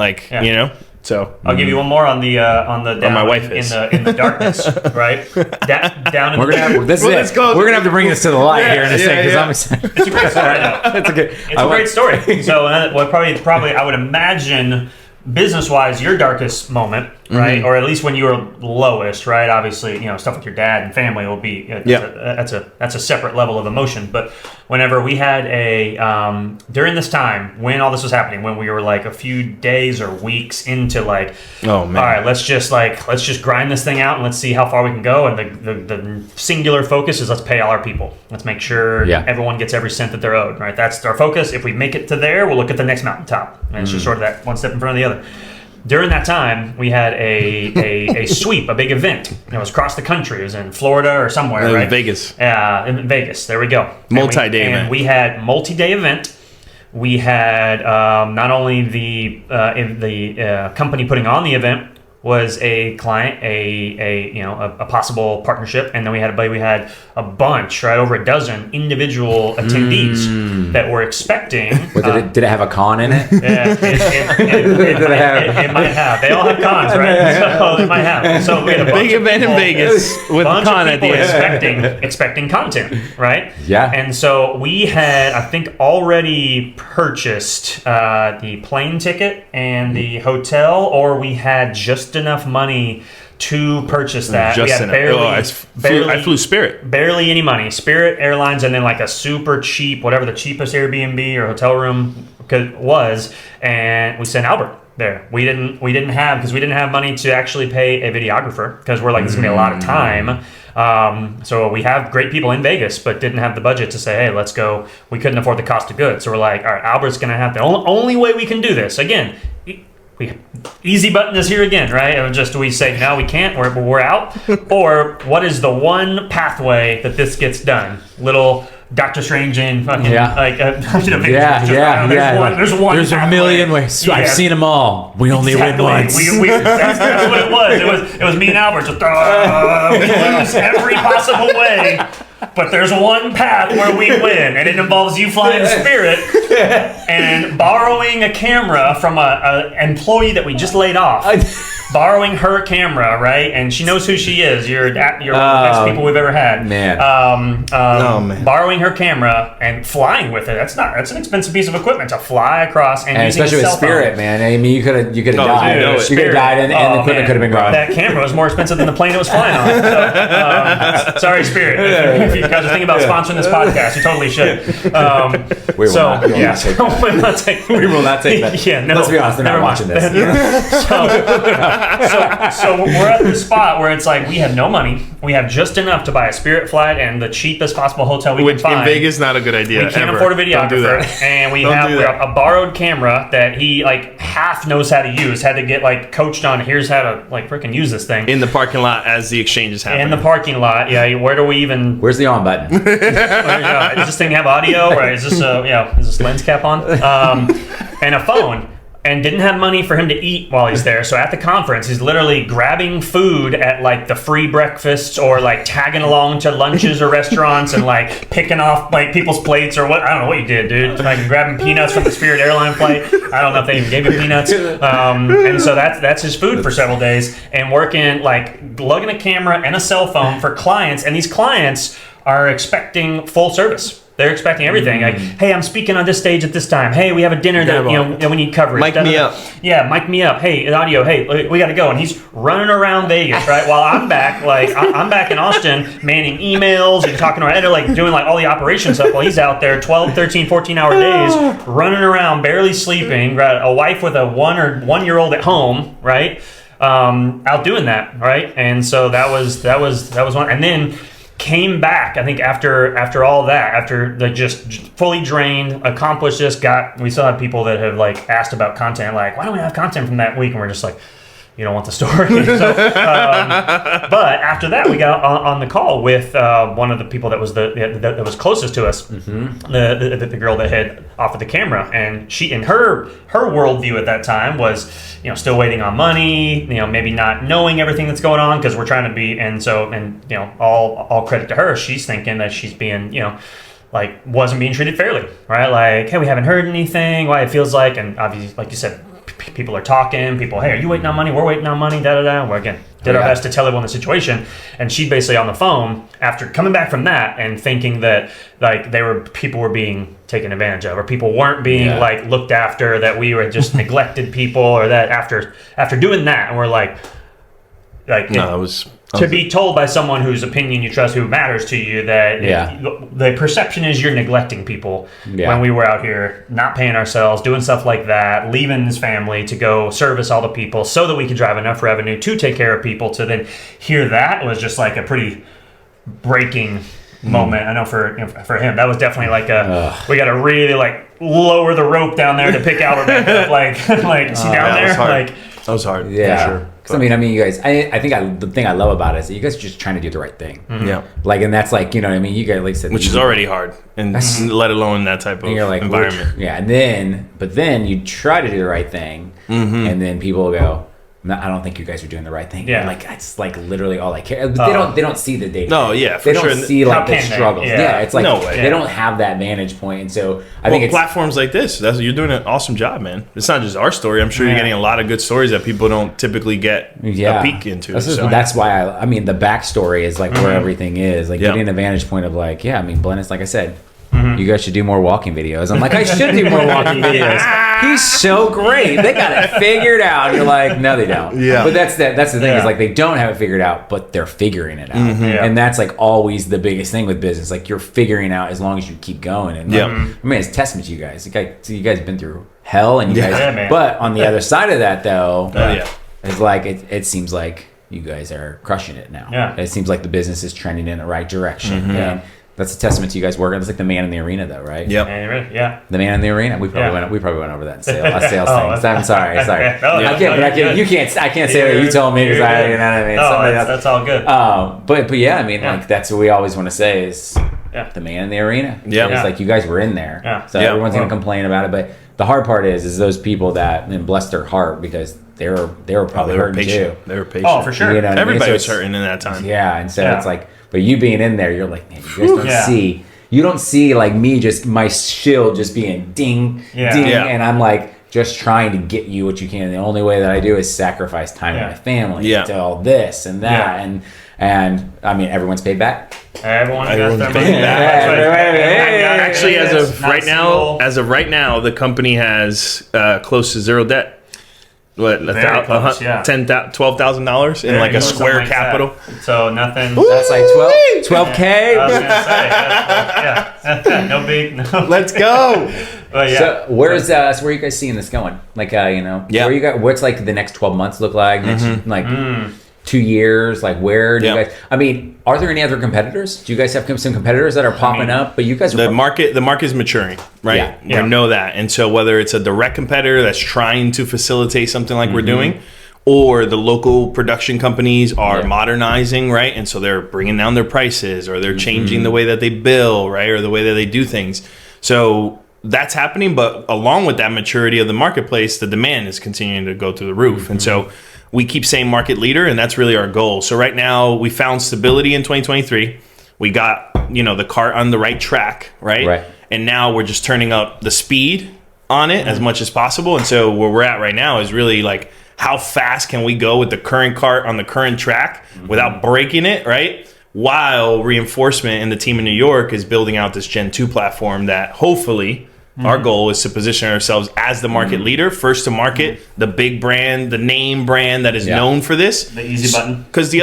So I'll give you one more on the down my wife in is. the darkness, right? Down in We're gonna have this. Well, is let's it. go. We're gonna have to bring this to the light here in a second because yeah. I'm excited. It's a great story, though. It's a good. It's a great story. So, probably, I would imagine, business-wise, your darkest moment, right, or at least when you were lowest, right? Obviously, stuff with your dad and family will be that's a separate level of emotion. But whenever we had during this time when all this was happening, when we were like a few days or weeks into like, Oh, man. all right, let's just grind this thing out and let's see how far we can go. And the singular focus is let's pay all our people. Let's make sure everyone gets every cent that they're owed, right? That's our focus. If we make it to there, we'll look at the next mountaintop. And it's just sort of that one step in front of the other. During that time, we had a sweep, a big event. It was across the country. It was in Florida or somewhere, right? Vegas. In Vegas. There we go. Multi-day event. And we had multi-day event. We had not only the company putting on the event was a client, a possible partnership, and then we had a bunch, right, over a dozen individual attendees that were expecting. Did it have a con in it? It might have. They all have cons, right? So they might have. So we had a bunch Big of event in people- Vegas with a bunch con of at the people end. expecting content, right? Yeah. And so we had, I think, already purchased the plane ticket and the hotel, or we had just enough money to purchase that. We had I flew Spirit. barely any money. Spirit Airlines, and then like a super cheap, whatever the cheapest Airbnb or hotel room was, and we sent Albert there. We didn't have, because we didn't have money to actually pay a videographer, because we're like, this is gonna be a lot of time. So we have great people in Vegas, but didn't have the budget to say, hey, let's go. We couldn't afford the cost of goods. So we're like, all right, Albert's gonna have the only way we can do this. Again, easy button is here again, right? And just, do we say, no, we can't, we're out? Or what is the one pathway that this gets done? Little Doctor Strange in fucking, There's a million ways. I've seen them all. We only win once. That's what it was. It was me and Albert. Just, we lose every possible way, but there's one path where we win, and it involves you flying Spirit and borrowing a camera from an employee that we just laid off. Borrowing her camera, right? And she knows who she is. You're one of the best people we've ever had. Man. Man. Borrowing her camera and flying with it. That's an expensive piece of equipment to fly across and using especially a with cell phone. Spirit, man. I mean, you could have died. dude, You could Spirit. have died, and the equipment could have been gone. That camera was more expensive than the plane it was flying on. So, sorry, Spirit. If you guys are thinking about sponsoring this podcast, you totally should. We will not take that. Yeah, no, Let's be honest, they're not never watching mind. this. So we're at the spot where it's like we have no money. We have just enough to buy a Spirit flight and the cheapest possible hotel we can find. In Vegas, not a good idea. We can't ever. afford a videographer, Don't do that. and we have a borrowed camera that he like half knows how to use. Had to get like coached on. Here's how to like freaking use this thing In the parking lot as the exchange is happening. in the parking lot. Yeah, where do we even? Where's the on button? Does this thing have audio? Or is this is this lens cap on? And a phone. And didn't have money for him to eat while he's there. So at the conference, he's literally grabbing food at like the free breakfasts or like tagging along to lunches or restaurants and like picking off like people's plates or what. I don't know what you did, dude. Like grabbing peanuts from the Spirit airline flight. I don't know if they even gave you peanuts. And so that's his food for several days. And working like lugging a camera and a cell phone for clients. And these clients are expecting full service. They're expecting everything. Like, hey, I'm speaking on this stage at this time. Hey, we have a dinner that we need coverage. Mic me up. Yeah, mic me up. Hey, audio. Hey, we got to go. And he's running around Vegas, right? While I'm back, like I'm back in Austin, manning emails and talking to our editor, like doing like all the operation stuff while he's out there 12, 13, 14-hour days, running around, barely sleeping. Got a wife with a 1-year-old at home, right? Out doing that, right? And so that was one. And then came back, I think after all that, after they just fully drained, accomplished this, we still have people that have like asked about content, like, why don't we have content from that week? And we're just like, you don't want the story. So, but after that, we got on the call with one of the people that was that was closest to us, the girl that had offered the camera, and she, in her worldview at that time was, still waiting on money, maybe not knowing everything that's going on because we're trying to be, and all credit to her, she's thinking that she's being, like wasn't being treated fairly, right? Like, hey, we haven't heard anything. Why it feels like, and obviously, like you said. People are talking. People, hey, are you waiting on money? We're waiting on money. Da da da. We're again did our best to tell everyone the situation, and she basically on the phone after coming back from that and thinking that like people were being taken advantage of, or people weren't being like looked after, that we were just neglected people, or that after doing that, and we're like no, it was. To be told by someone whose opinion you trust, who matters to you, that the perception is you're neglecting people when we were out here not paying ourselves, doing stuff like that, leaving his family to go service all the people so that we could drive enough revenue to take care of people, to then hear that was just like a pretty breaking moment. I know for him, that was definitely like we got to really like lower the rope down there to pick Albert back up. Like see down there? That was hard. Yeah. For sure. Because I mean, you guys. I think the thing I love about it is that you guys are just trying to do the right thing. Mm-hmm. Yeah. Like, and that's like, you know what I mean. You guys, like I said, which is already hard, and let alone that type of environment. Yeah, but then you try to do the right thing, and then people go, no, I don't think you guys are doing the right thing. Yeah. Like, it's like literally all I care. But they don't see the data. No, yeah, for they sure. don't see like the struggles. Yeah. It's like no way. They don't have that vantage point, and so I think it's platforms like this. You're doing an awesome job, man. It's not just our story. I'm sure you're getting a lot of good stories that people don't typically get a peek into. That's why I mean the backstory is like where everything is. Like getting the vantage point of like, I mean, Glennis, like I said, you guys should do more walking videos. I'm like, I should do more walking videos. He's so great. They got it figured out. You're like, no, they don't. Yeah. But that's the thing is like they don't have it figured out, but they're figuring it out. And that's like always the biggest thing with business. Like you're figuring out as long as you keep going. And I mean, it's a testament to you guys. You guys have been through hell, and you guys. But on the other side of that, though, it's like it seems like you guys are crushing it now. Yeah. It seems like the business is trending in the right direction. And that's a testament to you guys working. It's like the man in the arena, though, right? Yep. Yeah. The man in the arena. We probably went over that in sales things. I'm sorry. I can't say what you told me because you know what I mean. That's all good. But yeah, I mean, like that's what we always want to say is the man in the arena. Yeah. It's like you guys were in there. Yeah. So everyone's gonna complain about it, but the hard part is those people that bless their heart because they were probably hurting too. They were patient. Oh, for sure. You know what Everybody I mean? was hurting in that time. Yeah, and so it's like, but you being in there, you're like, man, you guys don't see. You don't see like me just my shield just being ding, ding, and I'm like just trying to get you what you can. The only way that I do is sacrifice time with my family to all this and that, and I mean everyone's paid back. Everyone's paid back. Actually, as of right now, the company has close to zero debt. What, $12,000 in like a square like capital. So nothing. That's like 12K. I was gonna say, no big. No. Let's go. So where are you guys seeing this going? Like, where you got? What's like the next 12 months look like? Next, 2 years? Like, where do you guys? I mean, are there any other competitors? Do you guys have some competitors that are popping up? But you guys, the market is maturing, right? We know that, and so whether it's a direct competitor that's trying to facilitate something like we're doing, or the local production companies are modernizing, right? And so they're bringing down their prices, or they're changing the way that they bill, right? Or the way that they do things. So that's happening, but along with that maturity of the marketplace, the demand is continuing to go through the roof. And so we keep saying market leader, and that's really our goal. So right now we found stability in 2023. We got, the cart on the right track, right? And now we're just turning up the speed on it as much as possible. And so where we're at right now is really like, how fast can we go with the current cart on the current track without breaking it, right? While reinforcement and the team in New York is building out this Gen 2 platform that hopefully our goal is to position ourselves as the market leader, first to market, the big brand, the name brand that is known for this. The easy button. Because the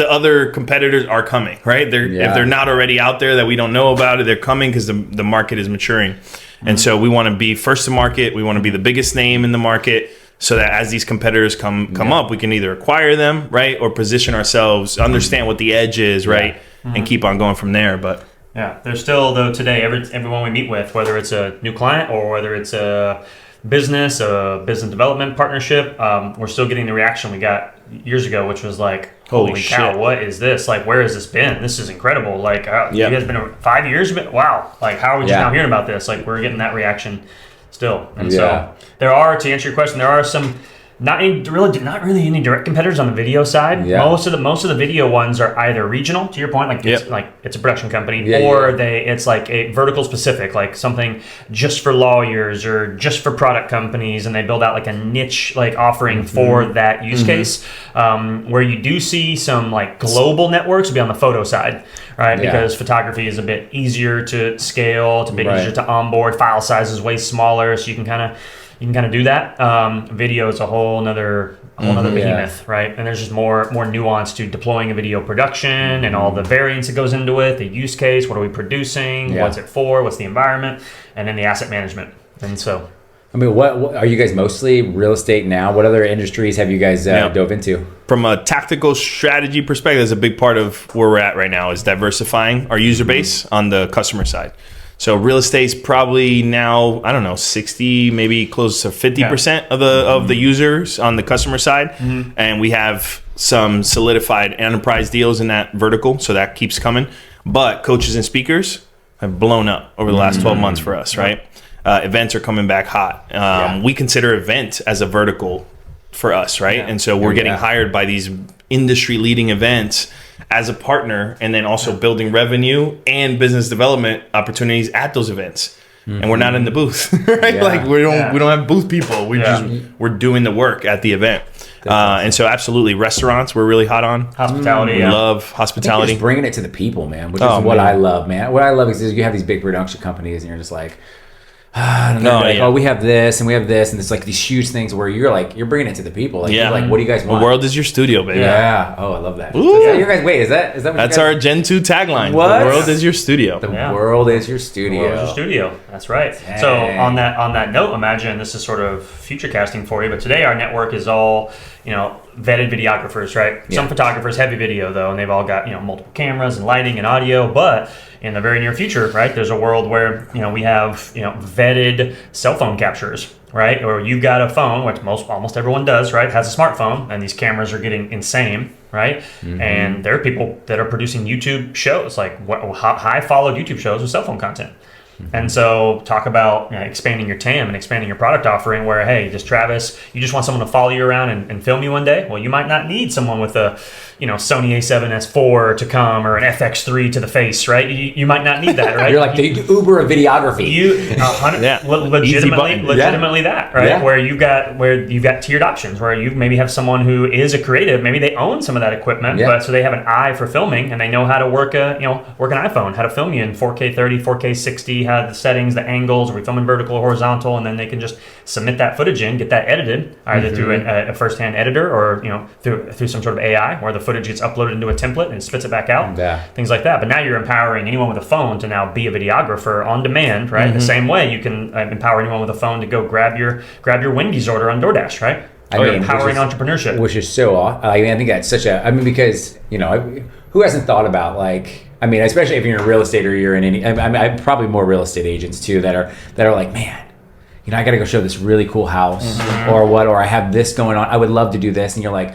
other competitors are coming, right? If they're not already out there that we don't know about it, they're coming because the market is maturing. And so we want to be first to market. We want to be the biggest name in the market, so that as these competitors come up, we can either acquire them, right, or position ourselves, understand what the edge is, right, and keep on going from there. But there's still, though, today, everyone we meet with, whether it's a new client or whether it's a business development partnership, we're still getting the reaction we got years ago, which was like, holy cow, what is this? Like, where has this been? This is incredible. Like, you guys been 5 years? Wow. Like, how are we just now hearing about this? Like, we're getting that reaction still. And so there are, to answer your question, there are some not really any direct competitors on the video side. Most of the video ones are either regional, to your point, like it's a production company, or it's like a vertical specific, like something just for lawyers or just for product companies, and they build out like a niche like offering for that use case. Where you do see some like global networks would be on the photo side, right? Because photography is a bit easier to scale, it's a bit easier to onboard, file size is way smaller, so you can kind of do that. Video is a whole nother behemoth, right? And there's just more nuance to deploying a video production and all the variance that goes into it, the use case, what are we producing, what's it for, what's the environment, and then the asset management. And so, I mean, what are you guys mostly real estate now? What other industries have you guys dove into? From a tactical strategy perspective, that's a big part of where we're at right now is diversifying our user base on the customer side. So real estate's probably now, I don't know, 60, maybe close to 50% of the users on the customer side. And we have some solidified enterprise deals in that vertical, so that keeps coming. But coaches and speakers have blown up over the last 12 months for us, right? Events are coming back hot. We consider event as a vertical for us, right? And so we're getting hired by these industry-leading events as a partner, and then also building revenue and business development opportunities at those events. And we're not in the booth, right? Like we don't have booth people. We're doing the work at the event. And so absolutely, restaurants we're really hot on. Hospitality. We love hospitality. Just bringing it to the people, man, which is what I love, man. What I love is you have these big production companies and you're just like, I don't know, oh, we have this and we have this, and it's like these huge things where you're bringing it to the people. Like, you're like, what do you guys want? The world is your studio, baby. Yeah. Oh, I love that. You guys, wait, is that what that's our Gen 2 tagline? What? The world is your studio. The world is your studio. The world is your studio. That's right. Dang. So on that note, imagine this is sort of future casting for you, but today our network is all vetted videographers, right? Some photographers, heavy video though, and they've all got multiple cameras and lighting and audio. But in the very near future, right, there's a world where we have vetted cell phone captures, right? Or you've got a phone, which almost everyone does, right? Has a smartphone, and these cameras are getting insane, right? And there are people that are producing YouTube shows, like high followed YouTube shows with cell phone content. And so talk about expanding your TAM and expanding your product offering where, hey, just Travis, you just want someone to follow you around and film you one day? Well, you might not need someone with a Sony A7S4 to come or an FX3 to the face, right? You might not need that, right? You're like the Uber of videography. Legitimately that, right? Yeah. Where you've got tiered options where you maybe have someone who is a creative, maybe they own some of that equipment, but so they have an eye for filming and they know how to work an iPhone, how to film you in 4K 30, 4K 60, how the settings, the angles, are we filming vertical or horizontal, and then they can just submit that footage in, get that edited either through a first-hand editor or through some sort of AI where the footage gets uploaded into a template and it spits it back out, Yeah. things like that. But now you're empowering anyone with a phone to now be a videographer on demand, right? The same way you can empower anyone with a phone to go grab your Wendy's order on DoorDash, right? Empowering entrepreneurship. Which is so awesome. I think that's such a, because, who hasn't thought about like, especially if you're in real estate or you're in any, I'm probably more real estate agents too that are like, man, I got to go show this really cool house or I have this going on. I would love to do this. And you're like,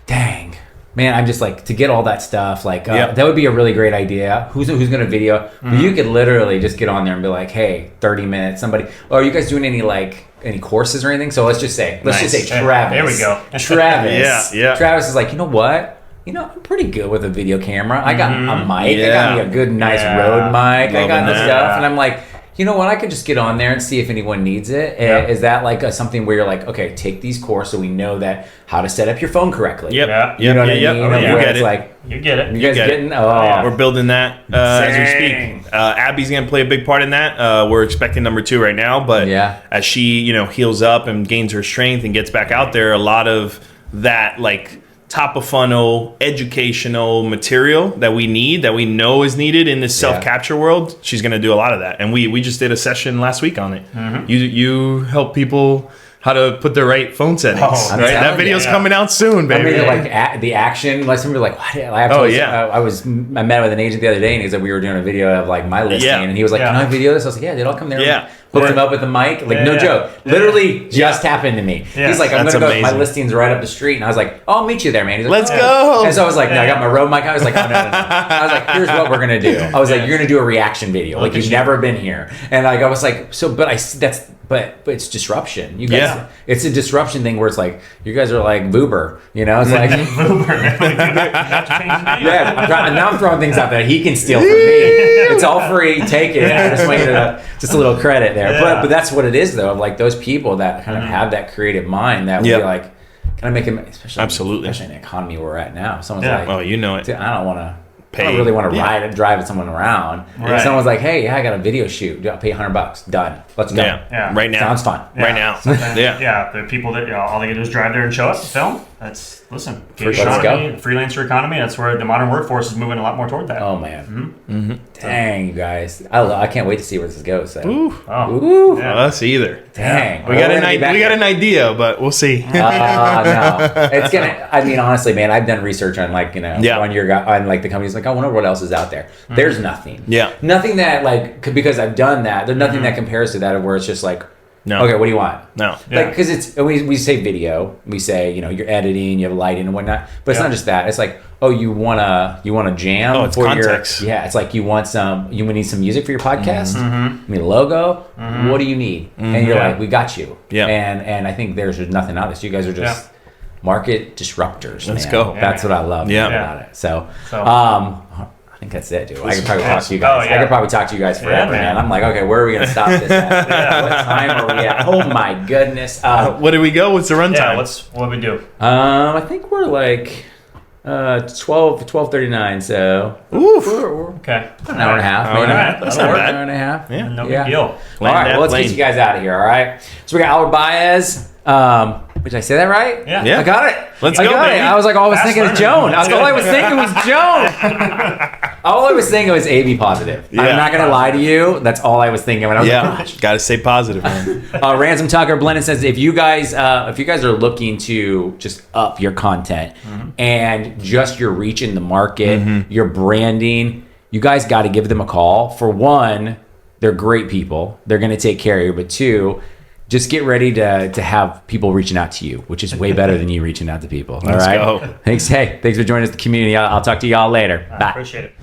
dang, man, I'm just like, to get all that stuff, like, that would be a really great idea. Who's going to video? You could literally just get on there and be like, hey, 30 minutes, somebody, are you guys doing any courses or anything? So let's just say Travis. There we go. Travis. Yeah. Travis is like, you know what? I'm pretty good with a video camera. I got a mic. I got me a good, nice Rode mic. I got this stuff. And I'm like, you know what? I could just get on there and see if anyone needs it. Yeah. Is that like something where you're like, okay, take these courses so we know that how to set up your phone correctly? Yep. Yeah. You know what I mean? You get it. Like, you get it. You guys getting? We're building that as we speak. Abby's going to play a big part in that. We're expecting number 2 right now. But as she, heals up and gains her strength and gets back out there, a lot of that, like, top of funnel educational material that we know is needed in this self-capture world, she's going to do a lot of that. And we just did a session last week on it. You help people how to put the right phone settings. Right? That video's coming out soon, baby. Like the action, like somebody like, what? I met with an agent the other day and he said we were doing a video of like my listing and he was like, can I video this? I was like, yeah, dude, I'll come there. Yeah. Hooked him up with the mic, like no joke. Literally just happened to me. Yeah. He's like, I'm gonna go. My listing's right up the street, and I was like, oh, I'll meet you there, man. He's like, let's go. And so I was like, no, I got my Rode mic. I was like, oh no. I was like, here's what we're gonna do. I was like, you're gonna do a reaction video, like you've never been here, and like I was like, but it's disruption. You guys, it's a disruption thing where it's like you guys are like Vuber, It's like now I'm throwing things out that he can steal from me. It's all free. Take it. I just wanted just a little credit there. But that's what it is though. Of like those people that kind of have that creative mind that will be like, can I make him? Especially in the economy we're at now. Someone's like, oh, you know it. I don't really want to drive someone around. Right. If someone's like, hey, I got a video shoot. I'll pay $100. Done. Let's go. Yeah. Right now. Sounds fun. Right now. The people that all they can do is drive there and show up, film. Freelancer economy. That's where the modern workforce is moving a lot more toward that. Oh man. Dang, you guys. I can't wait to see where this goes. So. Ooh. Us either. Dang. We got an idea, but we'll see. No. It's gonna. Honestly, man, I've done research on on your on like the companies. Like, I wonder what else is out there. There's nothing. Yeah. Nothing that because I've done that. There's nothing that compares to that. Where it's just like. No. Okay, what do you want? No. Because it's we say video, we say you're editing, you have lighting and whatnot, but it's not just that. It's like you want to jam. Oh, it's for context. It's like you need some music for your podcast. You need a logo. What do you need? And you're like, we got you. Yeah. And I think there's nothing out of this. You guys are just market disruptors. Let's go. That's what I love about it. So. I think that's it, dude. I could probably talk to you guys. I could probably talk to you guys forever, man. I'm like, okay, where are we going to stop this at? What time are we at? Oh, my goodness. What do we go? What's the runtime? What do we do? I think we're like 12:39, so... Oof. Okay. An hour and a half. Hour and a half. That's not bad. Hour and a half. Yeah, no big deal. All right, well, let's get you guys out of here, all right? So we got Albert Baez. Did I say that right? Yeah. I got it. Let's go, baby. I was like, all I was thinking was Joan. All I was thinking was Joan. All I was thinking was AB positive. Yeah. I'm not going to lie to you. That's all I was thinking when I was like, gosh. Got to stay positive, man. Ransom Tucker Blendon says, if you guys are looking to just up your content and just your reach in the market, your branding, you guys got to give them a call. For one, they're great people. They're going to take care of you. But two, just get ready to have people reaching out to you, which is way better than you reaching out to people. All right. Let's go. Thanks. Hey, thanks for joining us, the community. I'll talk to y'all later. Bye. Appreciate it.